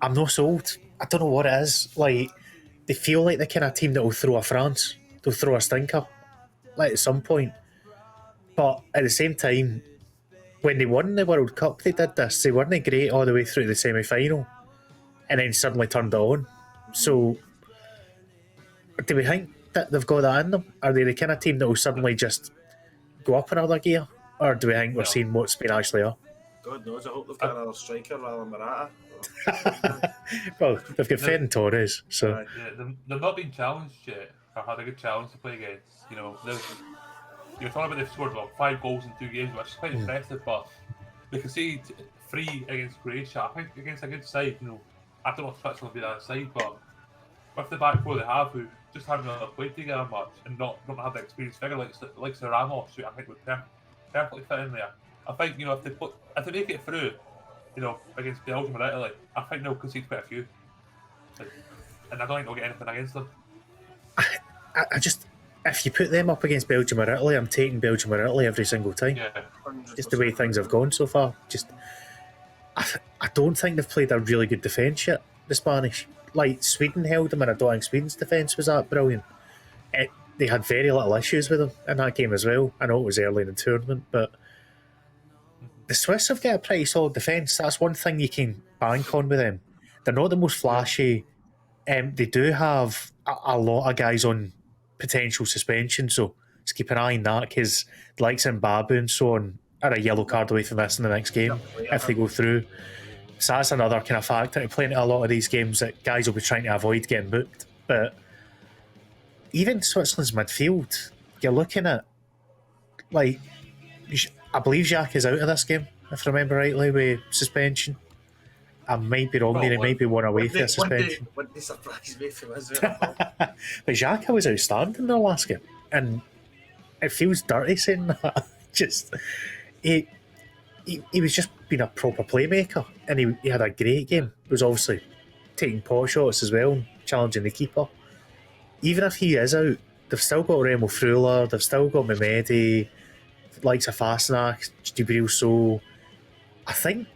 I'm not sold. I don't know what it is. Like, they feel like the kind of team that will throw a France. They'll throw a stinker, like, at some point. But at the same time, when they won the World Cup, they did this. They weren't great all the way through the semi-final, and then suddenly turned it on. So, do we think that they've got that in them? Are they the kind of team that will suddenly just go up another gear, or do we think we're seeing what Spain actually are? God knows. I hope they've got another striker rather than Morata. Well, they've got Ferran Torres, so they've not been challenged yet. Or had a good challenge to play against. You know, you're talking about they've scored 5 goals in 2 games, which is quite impressive. But they conceded 3 against Croatia. I think against a good side. You know, I don't know if Switzerland will be that side, but with the back four they have, who just haven't really played together much and don't have the experienced figure like Sir Ramos, who I think would perfectly fit in there. I think if they make it through, you know, against Belgium or Italy, I think they'll concede quite a few, and I don't think they'll get anything against them. I just, if you put them up against Belgium or Italy, I'm taking Belgium or Italy every single time. Yeah, just the way things have gone so far. I don't think they've played a really good defence yet, the Spanish. Like, Sweden held them, and I don't think Sweden's defence was that brilliant. They had very little issues with them in that game as well. I know it was early in the tournament, but the Swiss have got a pretty solid defence. That's one thing you can bank on with them. They're not the most flashy. They do have a lot of guys on potential suspension, so just keep an eye on that, because the likes of Mbabu and so on are a yellow card away from missing the next game if they go through. So that's another kind of factor to playing a lot of these games that guys will be trying to avoid getting booked. But even Switzerland's midfield, you're looking at, like, I believe Jacques is out of this game, if I remember rightly, with suspension. I might be wrong there, he might be one away for a suspension. Wouldn't they surprise me if it was But Jacques was outstanding in the last game, and it feels dirty saying that. Just he was just being a proper playmaker, and he had a great game. He was obviously taking pot shots as well, and challenging the keeper. Even if he is out, they've still got Remo Freuler, they've still got Mehmedi, likes of Fasnacht, Djibril So. I think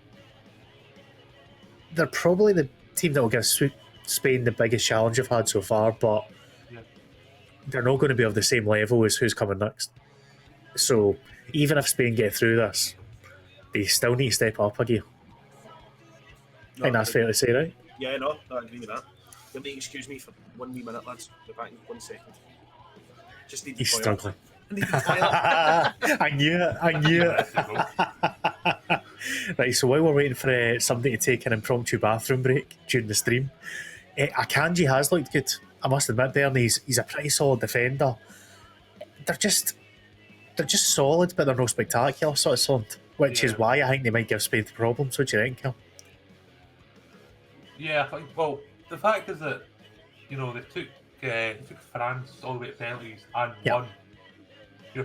they're probably the team that will give Spain the biggest challenge they've had so far, but they're not going to be of the same level as who's coming next. So even if Spain get through this, they still need to step up a gear. I think that's fair to say, right? Yeah, no, I agree with that. You'll need to excuse me for 1 wee minute, lads. Be back in 1 second. Just need to He's struggling. I I knew it. Right, so while we're waiting for somebody to take an impromptu bathroom break during the stream, Akanji has looked good. I must admit, there, and he's a pretty solid defender. They're just solid, but they're no spectacular sort of solid, which is why I think they might give Spain the problems. What do you think, Cal? Yeah, I think, well, the fact is that, they took France all the way to penalties and won.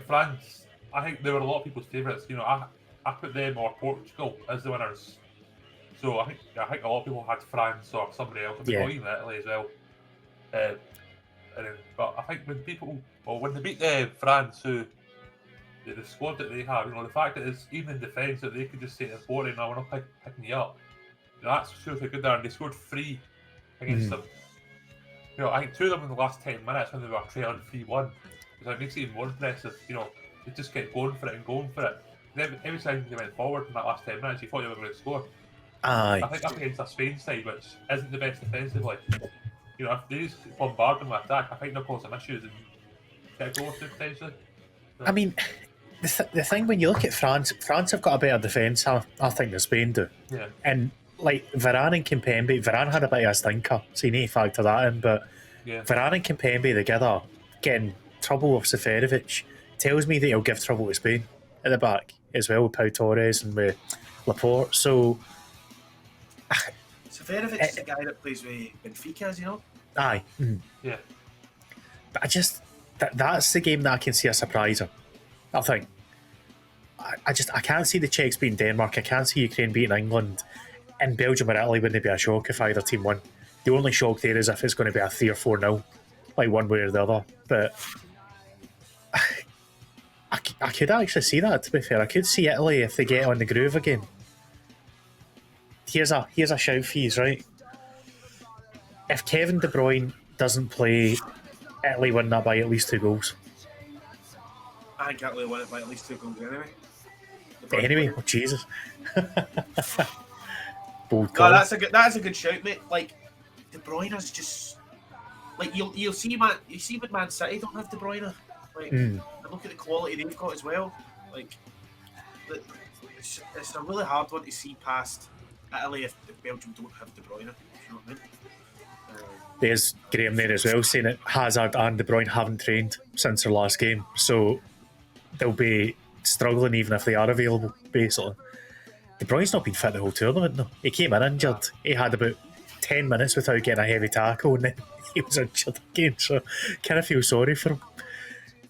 France, I think they were a lot of people's favourites. I put them or Portugal as the winners. So I think a lot of people had France or somebody else. Even Italy as well. But I think when they beat France, who the squad that they have, the fact that it's even in defence that they could just say to the forward, "No, we're not picking you up." That's shows how good they are. And they scored 3 against them. I think 2 of them in the last 10 minutes when they were trailing 3-1. So it makes it even more impressive. They just kept going for it and going for it. And every time they went forward in that last 10 minutes, you thought you were going to score. Aye. I think up against a Spain side, which isn't the best defensively, if they just bombard them with attack, I think they'll cause some issues and get a goal or two potentially. So. I mean, the thing when you look at France have got a better defence, I think, than Spain do. Yeah. And like Varane and Kimpembe, Varane had a bit of a stinker, so you need to factor that in. But Varane and Kimpembe together getting trouble with Seferovic tells me that he'll give trouble to Spain at the back as well, with Pau Torres and with Laporte. So Seferovic is the guy that plays with Benfica, is he not? Aye. Yeah. But I just that's the game that I can see a surpriser. I think. I can't see the Czechs beating Denmark. I can't see Ukraine beating England. And Belgium or Italy wouldn't be a shock if either team won. The only shock there is if it's going to be a 3 or 4-0, like one way or the other. But I could actually see that, to be fair. I could see Italy if they get on the groove again. Here's a shout for you, right? If Kevin De Bruyne doesn't play, Italy win that by at least 2 goals. I think Italy win it by at least 2 goals anyway. Anyway, oh, Jesus. Bold call. No, that's a good shout, mate. Like, De Bruyne is just like you'll see with Man City don't have De Bruyne. Like, and look at the quality they've got as well. Like, it's a really hard one to see past Italy if Belgium don't have De Bruyne. You know what I mean? There's Graham there as well saying that Hazard and De Bruyne haven't trained since their last game, so they'll be struggling even if they are available, basically. De Bruyne's not been fit the whole tournament, though. He came in injured. He had about 10 minutes without getting a heavy tackle, and then he was injured again, so kind of feel sorry for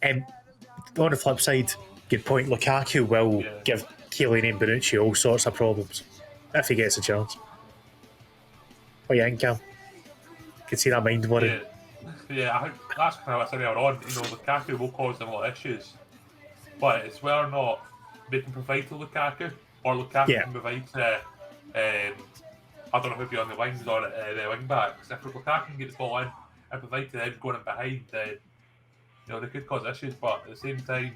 him. On the flip side, good point, Lukaku will give Kylian Bonucci all sorts of problems if he gets a chance. What do you think, Cam? You can see that mind worry. Yeah, I think that's kind of what's earlier on. Lukaku will cause them a lot of issues, but it's whether or not they can provide to Lukaku, or Lukaku can provide to, I don't know who'd be on the wings or the wing backs. If Lukaku can get the ball in and provide to them going in behind, then they could cause issues. But at the same time,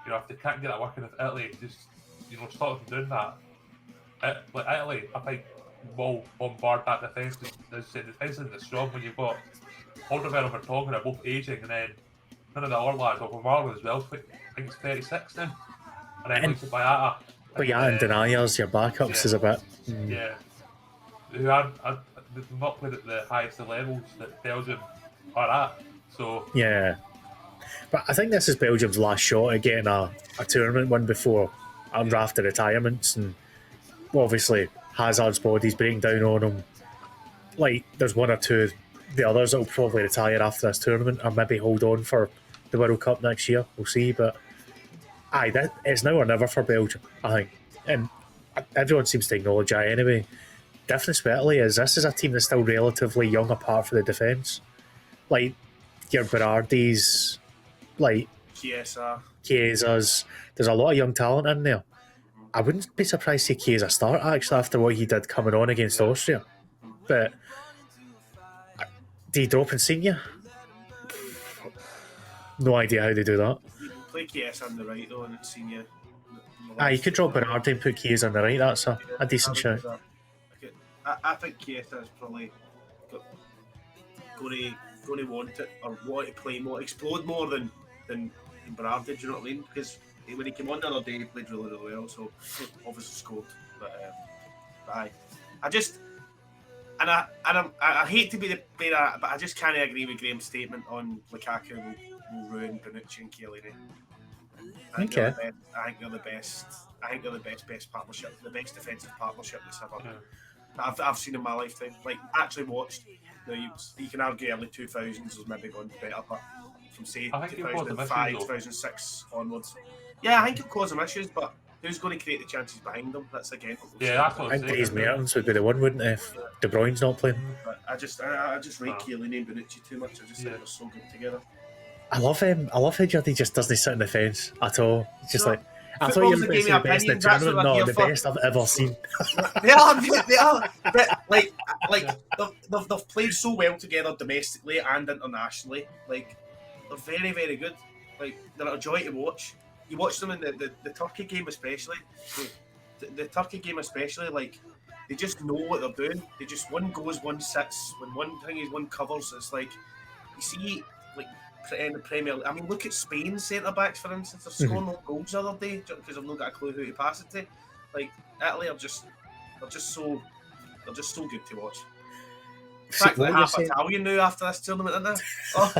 if they can't get that working with Italy, just stop them from doing that. Like Italy, I think will bombard that defence. As I said, the defence isn't as strong when you've got Alderweireld and Vertonghen are both ageing, and then none of the other lads, Marlon as well. I think it's 36 now. And then And- Lisa Bayata. But yeah, and deniers, your backups is a bit. Yeah. Who are they've not played at the highest of levels that Belgium are at. So Yeah. But I think this is Belgium's last shot at getting a tournament win before a raft of retirements, and obviously Hazard's body's breaking down on him. Like, there's one or two the others that will probably retire after this tournament, or maybe hold on for the World Cup next year. We'll see, but it's now or never for Belgium, I think. And everyone seems to acknowledge that anyway. Difference with Italy is this is a team that's still relatively young apart from the defence. Like, your Berardis, like Chiesa's, there's a lot of young talent in there. I wouldn't be surprised to see Chiesa start actually after what he did coming on against Austria. But do you drop Insigne? No idea how they do that. You can play Chiesa on the right though, and it's Insigne. You could drop Berardi and put Chiesa on the right. That's a decent shout. I think Chiesa is probably going to want it or want to play more, explode more than Berardi. Do you know what I mean? Because when he came on the other day, he played really, really well. So obviously scored. But I just and I hate to be the bearer, but I just can't agree with Graham's statement on Lukaku will ruin Bonucci and Chiellini. I think they're the best. I think they're the best partnership, the best defensive partnership that's ever I've seen in my lifetime. Like, actually watched. You can argue early 2000s was maybe gone better, but from say 2005, 2006 onwards. Yeah, I think it'll cause them issues, but who's going to create the chances behind them? That's again. That's what I think Dries Mertens would be the one, wouldn't it, if De Bruyne's not playing? But I just rate Chiellini and Bonucci too much. I just think they're so good together. I love him. I love how Jody just doesn't sit in the fence at all. He's just like, I thought you were the best in the tournament. No, the best I've ever seen. They are. But like they've played so well together domestically and internationally. Like, they're very, very good. Like, they're a joy to watch. You watch them in the Turkey game especially. The Turkey game especially, like, they just know what they're doing. They just, one goes, one sits. When one covers, it's like, you see, like, in the Premier League. I mean, look at Spain's centre backs, for instance. They're scoring no goals the other day because they've not got a clue who to pass it to. Like, Italy are just so good to watch. Practically half Italian now after this tournament, isn't it? Oh.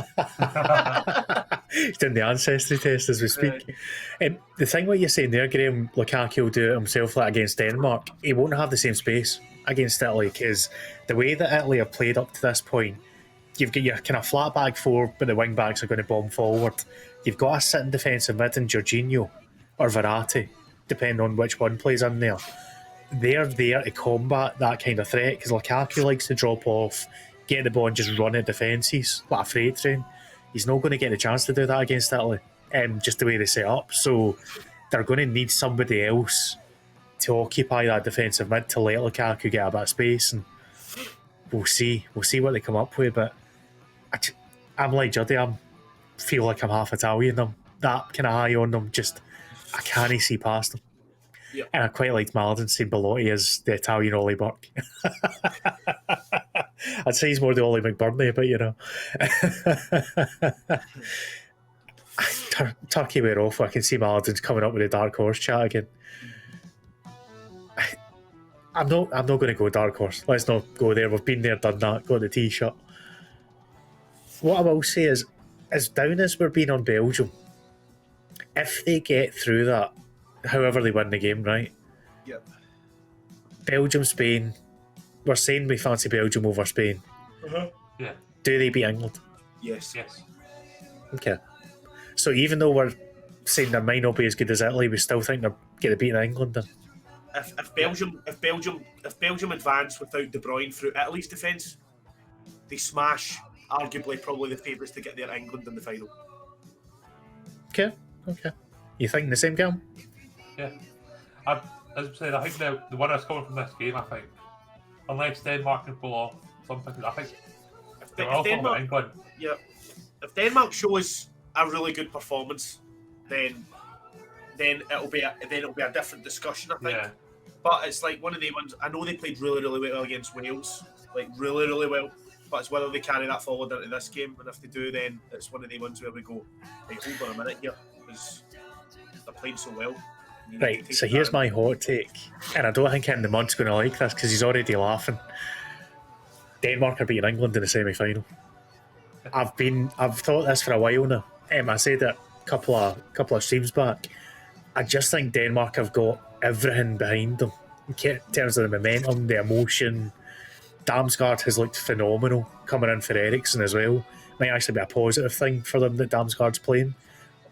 He's doing the ancestry test as we speak. The thing what you're saying there, Graham, Lukaku will do it himself like against Denmark. He won't have the same space against Italy because the way that Italy have played up to this point, you've got your kind of flat back four, but the wing backs are going to bomb forward. You've got a sitting defensive mid in Jorginho or Verratti, depending on which one plays in there. They're there to combat that kind of threat because Lukaku likes to drop off, get the ball and just run at defences like a freight train. He's not going to get a chance to do that against Italy, just the way they set up. So they're going to need somebody else to occupy that defensive mid to let Lukaku get a bit of space, and we'll see what they come up with. But I'm like Juddy, I feel like I'm half Italian. I'm that kind of high on them. Just I can't see past them. Yep. And I quite liked Maladin saying Belotti as the Italian Ollie Burke. I'd say he's more the Ollie McBurney, but you know. Turkey were off. I can see Maladin's coming up with a dark horse chat again. I'm not going to go dark horse. Let's not go there. We've been there, done that. Got the T-shirt. What I will say is, as down as we're being on Belgium, if they get through that, however they win the game, right? Yep. Belgium, Spain. We're saying we fancy Belgium over Spain. Yeah. Do they beat England? Yes. Okay. So even though we're saying they might not be as good as Italy, we still think they're going to beat England then? If Belgium advance without De Bruyne through Italy's defence, they smash arguably probably the favourites to get there, England in the final. Okay. You think the same game? Yeah. As I said, I think the winner's coming from this game, I think. Unless Denmark can pull off something, I think. If Denmark shows a really good performance, then it'll be a different discussion, I think. Yeah. But it's like one of the ones. I know they played really, really well against Wales, like really, really well. But it's whether they carry that forward into this game, and if they do, then it's one of the ones where we go, hey, hold on a minute here, because they're playing so well. You need to Right, take so that here's in. my hot take, and I don't think the Mud's going to like this because he's already laughing. Denmark are beating England in the semi-final. I've thought this for a while now. I said it a couple of streams back. I just think Denmark have got everything behind them in terms of the momentum, the emotion. Damsgaard has looked phenomenal coming in for Ericsson as well. Might actually be a positive thing for them that Damsgaard's playing.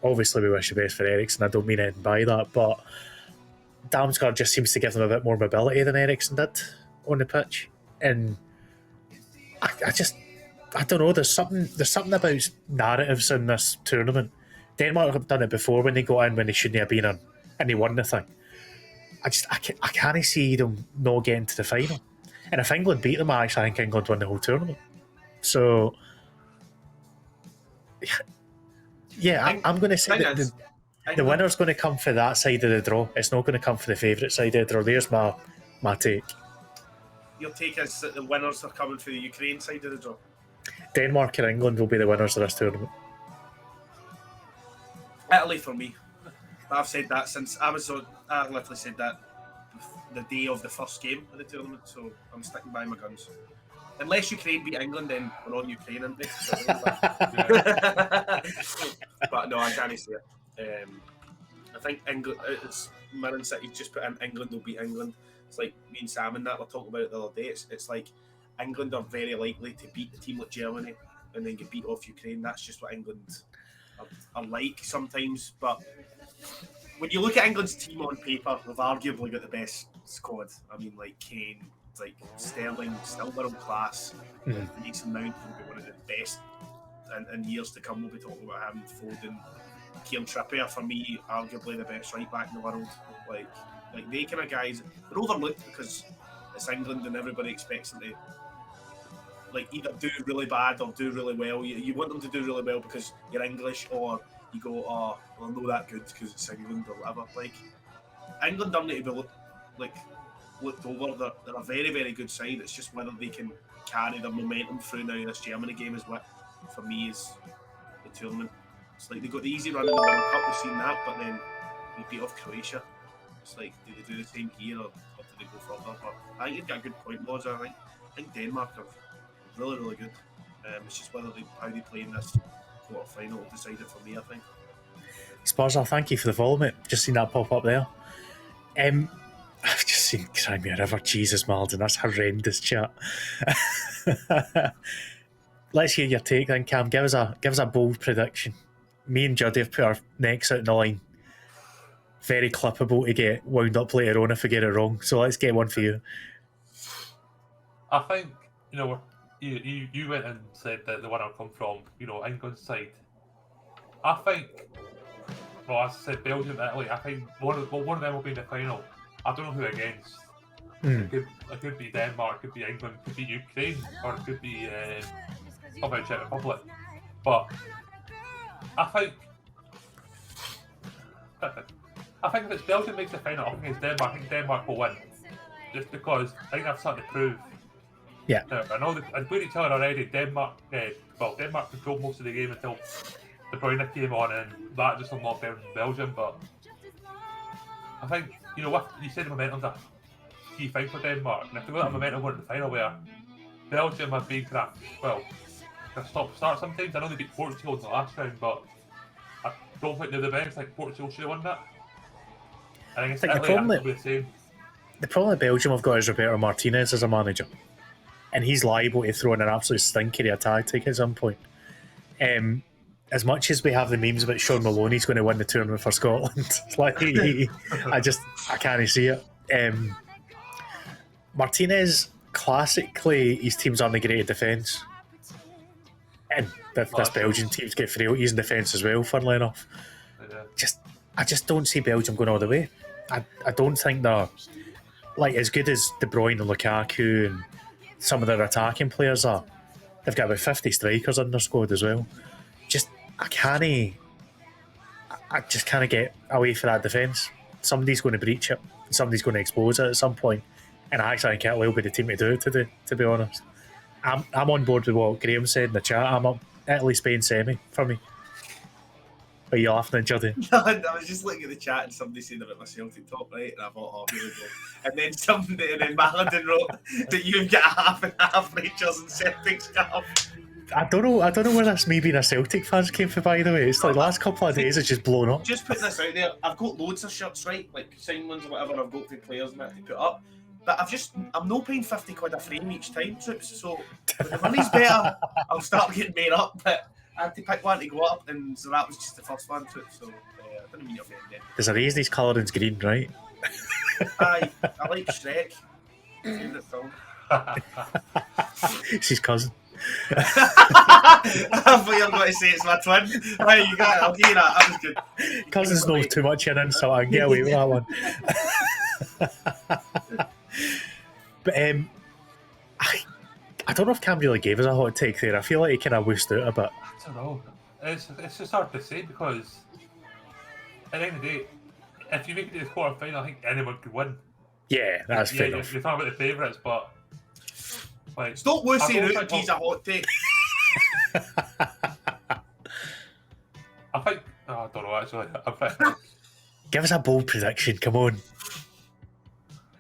Obviously, we wish the best for Ericsson. I don't mean anything by that, but Damsgaard just seems to give them a bit more mobility than Ericsson did on the pitch, and I don't know. There's something about narratives in this tournament. Denmark have done it before when they got in when they shouldn't have been in, and they won the thing. I can't see them not getting to the final. And if England beat them, I actually think England won the whole tournament. So, yeah, I'm going to say that the winner's going to come for that side of the draw. It's not going to come for the favourite side of the draw. There's my take. Your take is that the winners are coming for the Ukraine side of the draw. Denmark and England will be the winners of this tournament. Italy for me. I've said that since I literally said that the day of the first game of the tournament, so I'm sticking by my guns. Unless Ukraine beat England, then we're on Ukraine, aren't we? But no, I can't say it. I think England, it's Man City just put in England will beat England. It's like me and Sam and that were talking about it the other day. It's like England are very likely to beat a team like Germany and then get beat off Ukraine. That's just what England are like sometimes. But when you look at England's team on paper, they've arguably got the best squad. I mean, like Kane, like Sterling, still world class. Mason Mount will be one of the best in years to come. We'll be talking about him. Foden, Kieran Trippier, for me, arguably the best right back in the world. Like they kind of guys, they're overlooked because it's England and everybody expects them to like either do really bad or do really well. You want them to do really well because you're English, or you go, oh, well, I'm not that good because it's England or whatever. Like England don't need to be looked over. They're a very, very good side. It's just whether they can carry their momentum through now. This Germany game is what, for me, is the tournament. It's like they got the easy run in the World Cup. We've seen that, but then they beat off Croatia. It's like, do they do the same here or do they go further? But I think you've got a good point, Mozza. I think Denmark are really, really good. It's just whether how they play in this quarter final will decide it for me, I think. Spurs, thank you for the follow, mate. Just seen that pop up there. I've just seen Cry Me a River. Jesus, Malden, that's horrendous chat. Let's hear your take then, Cam. Give us a bold prediction. Me and Juddy have put our necks out in the line. Very clippable to get wound up later on if we get it wrong. So let's get one for you. I think, you went and said that the winner will come from, England's side. I think, well, as I said, Belgium, Italy, I think one of them will be in the final. I don't know who against. It could be Denmark, it could be England, it could be Ukraine, or it could be Czech Republic. But I think if it's Belgium makes the final up against Denmark, I think Denmark will win. Just because I think they've something to prove. Yeah. I know they've played each other already. Denmark controlled most of the game until De Bruyne came on, and that just unlocked them from Belgium. But I think, what you said, the momentum's a key thing for Denmark. And if they've got that momentum going to the final where Belgium have been stop-start sometimes. I know they beat Portugal in the last round, but I don't think they're the best. Like Portugal should have won that. I think Italy will be the same. The problem that Belgium have got is Roberto Martinez as a manager, and he's liable to throw in an absolute stinkery of tactic at some point. As much as we have the memes about Sean Maloney's going to win the tournament for Scotland, I can't see it. Martinez, classically, his teams aren't great at defence, and this Belgian team's get frailties in defence as well. Funnily enough, I just don't see Belgium going all the way. I don't think they're like as good as De Bruyne and Lukaku and some of their attacking players are. They've got about 50 strikers in their squad as well. I just can't get away from that defence. Somebody's going to breach it. Somebody's going to expose it at some point. And I actually think Italy will be the team to do it today, to be honest. I'm on board with what Graham said in the chat. I'm up Italy, Spain semi for me. Are you laughing at Juddy? I was just looking at the chat and somebody saying about my Celtic top, right? And I thought, oh, here we go. And then somebody, and then Maladin wrote that you've got a half and half Rangers and Celtic scarf. I don't know where this me being a Celtic fans came from, by the way. It's like the last couple of days it's just blown up. Just putting this out there, I've got loads of shirts, right? Like signed ones or whatever I've got for players and that to put up. But I'm not paying £50 a frame each time, Troops. So when the money's better, I'll start getting made up. But I had to pick one to go up, and so that was just the first one, Troops. So I didn't mean to offend you. There's a reason he's colouring's green, right? Aye, I like Shrek. Favourite film. It's his cousin. I thought you were going to say it's my twin. Right, you got it. I'll give you that. That was good. Cousins knows too much in insult. I can get away with that one. But I don't know if Cam really gave us a hot take there. I feel like he kind of wussed out a bit. I don't know. It's just hard to say because at the end of the day, if you make it to the quarter final, I think anyone could win. Yeah, that's fair You're enough. talking about the favourites, but like, Stop wussing I don't out think- he's a hot take. I think I don't know actually. I think Give us a bold prediction, come on.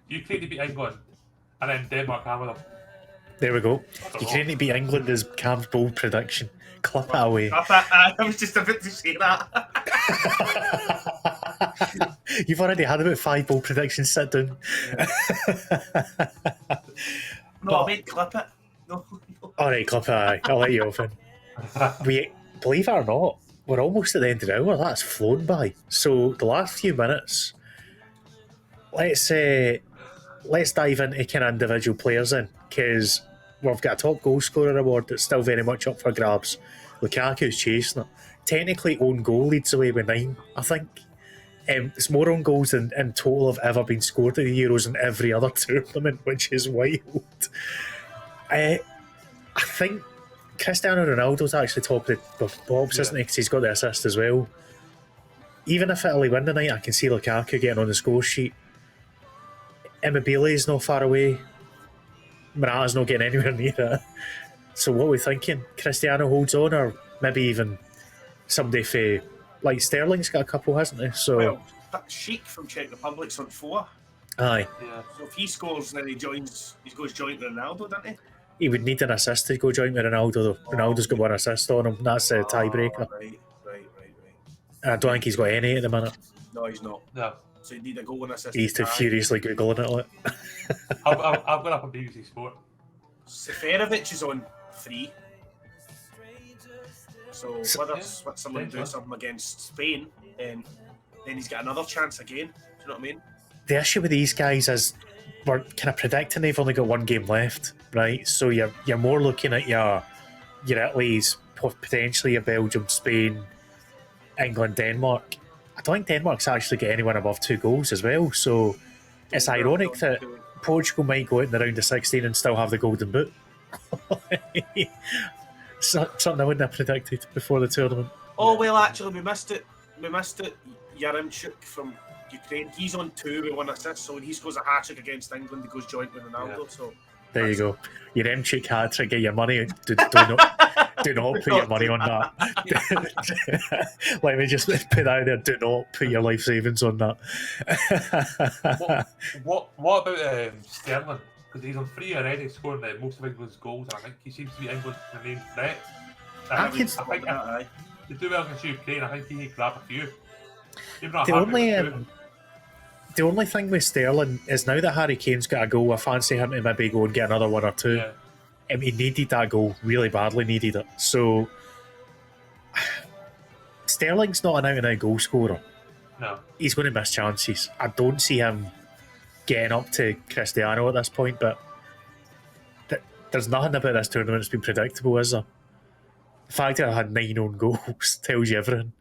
Ukraine to beat England, and then Denmark hammer them. There we go. I don't You know. can't beat England as Cam's bold prediction. Clip it away. I was just about to say that. You've already had about 5 bold predictions. Sit down. No, I meant clip it. No. All right, clip it. Aye. I'll let you off in. We believe it or not, we're almost at the end of the hour. That's flown by. So the last few minutes, let's dive into kind of individual players in, because we've got a top goal scorer award that's still very much up for grabs. Lukaku's chasing it. Technically, own goal leads away with 9, I think. It's more own goals than in total have ever been scored at the Euros in every other tournament, which is wild. I think Cristiano Ronaldo's actually top of the Bobs, isn't he? Because he's got the assist as well. Even if Italy win tonight, I can see Lukaku getting on the score sheet. Immobile's not far away. Morata's not getting anywhere near it. So what are we thinking? Cristiano holds on, or maybe even somebody for like Sterling's got a couple, hasn't he? So Well, that Sheik from Czech Republic's on 4. aye, Yeah. So if he scores, then he goes joint with Ronaldo, doesn't he? he would need an assist to go joint with Ronaldo though. Ronaldo's got 1 assist on him. That's a tiebreaker. Oh, right. And I don't think he's got any at the minute. No, he's not. No. So you need a goal and assist. He's too furiously Googling it. Like. I've got up on BBC Sport. Seferovic is on 3. So So- whether Switzerland do something against Spain, then he's got another chance again. Do you know what I mean? The issue with these guys is we're kind of predicting they've only got 1 game left, right? So you're more looking at your Italy's, potentially your Belgium, Spain, England, Denmark. I don't think Denmark's actually get anyone above 2 goals as well. So it's ironic that Portugal might go out in the round of 16 and still have the golden boot. Something I wouldn't have predicted before the tournament. Oh well, actually, we missed it. Yaremchuk from Ukraine. He's on 2 with 1 assist. So when he scores a hat trick against England, he goes joint with Ronaldo. Yeah. So There you go. Your Mchik hat trick, get your money. Do not put your money on that. Let me just put that out there. Do not put your life savings on that. What about Sterling? Because he's on 3 already, scoring most of England's goals. I think he seems to be England's main threat. I think can- if aye. they do well against Ukraine, I think he can grab a few. Even not The a only, hat-trick, but The only thing with Sterling is now that Harry Kane's got a goal, I fancy him to maybe go and get another 1 or 2. yeah. He needed that goal, really badly needed it. So Sterling's not an out-and-out goal scorer. No. He's going to miss chances. I don't see him getting up to Cristiano at this point, but there's nothing about this tournament that's been predictable, is there? The fact that I had 9 own goals tells you everything.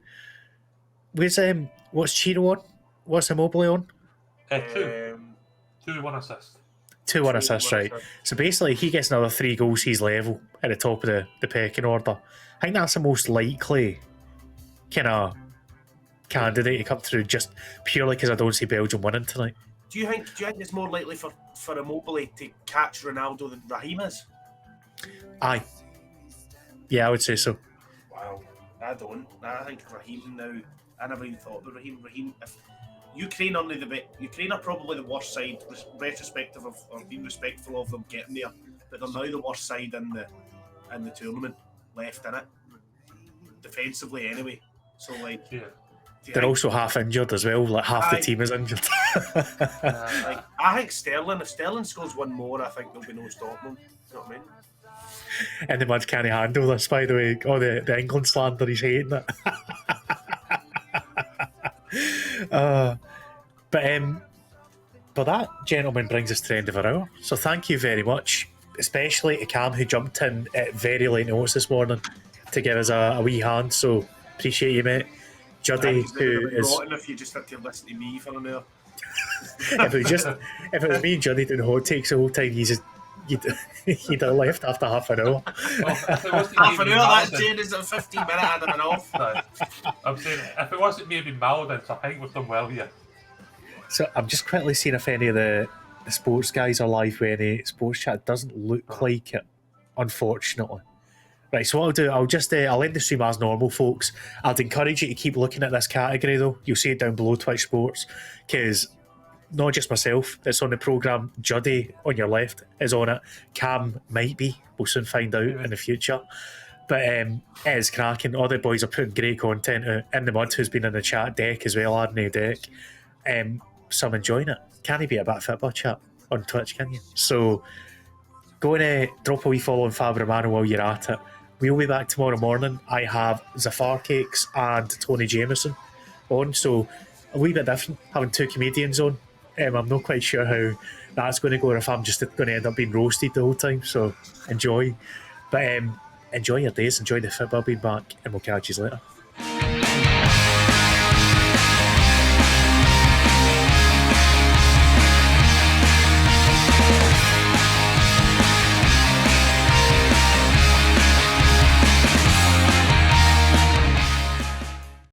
What's Chino on? What's Immobile on? 2. 1 assist. 2-1 assist, right? So basically, he gets another 3 goals, he's level at the top of the pecking order. I think that's the most likely kind of candidate to come through, just purely because I don't see Belgium winning tonight. Do you think it's more likely for Immobile to catch Ronaldo than Raheem is? Aye. Yeah, I would say so. Wow. I don't. I think Raheem now. I never even thought about Raheem. If Ukraine are probably the worst side, retrospective of or being respectful of them getting there, but they're now the worst side in the tournament left in it, defensively anyway. So like, Yeah. They're also half injured as well. Like half the team is injured. Like, I think Sterling. If Sterling scores one more, I think there'll be no stopping him. You know what I mean? And the mud can't handle this, by the way. Oh, the England slander, he's hating it. But that, gentlemen, brings us to the end of our hour. So thank you very much, especially to Cam, who jumped in at very late notice this morning to give us a wee hand. So appreciate you, mate. Juddy, who is... If you just had to listen to me for an hour. if it was me and Juddy doing hot takes the whole time, you'd have left after half an hour. Half an hour, that's Jane, is it 15 minutes and an off? No. I'm saying, if it wasn't maybe Malden, so I think we've done well here. So I'm just quickly seeing if any of the sports guys are live with any sports chat. It doesn't look like it, unfortunately. Right, so what I'll do, I'll end the stream as normal, folks. I'd encourage you to keep looking at this category, though. You'll see it down below Twitch Sports, because not just myself that's on the programme, Juddy on your left is on it. Cam might be. We'll soon find out in the future. But it is cracking. All the boys are putting great content out. In the Mud, who's been in the chat, deck as well, Adney deck. So I'm enjoying it. Can he be a bit of football chat on Twitch, can you? So go and drop a wee follow on Fab Romano while you're at it. We'll be back tomorrow morning. I have Zafar Cakes and Tony Jameson on, so a wee bit different having two comedians on. I'm not quite sure how that's going to go, or if I'm just going to end up being roasted the whole time. So enjoy. But enjoy your days, enjoy the football being back, and we'll catch you later.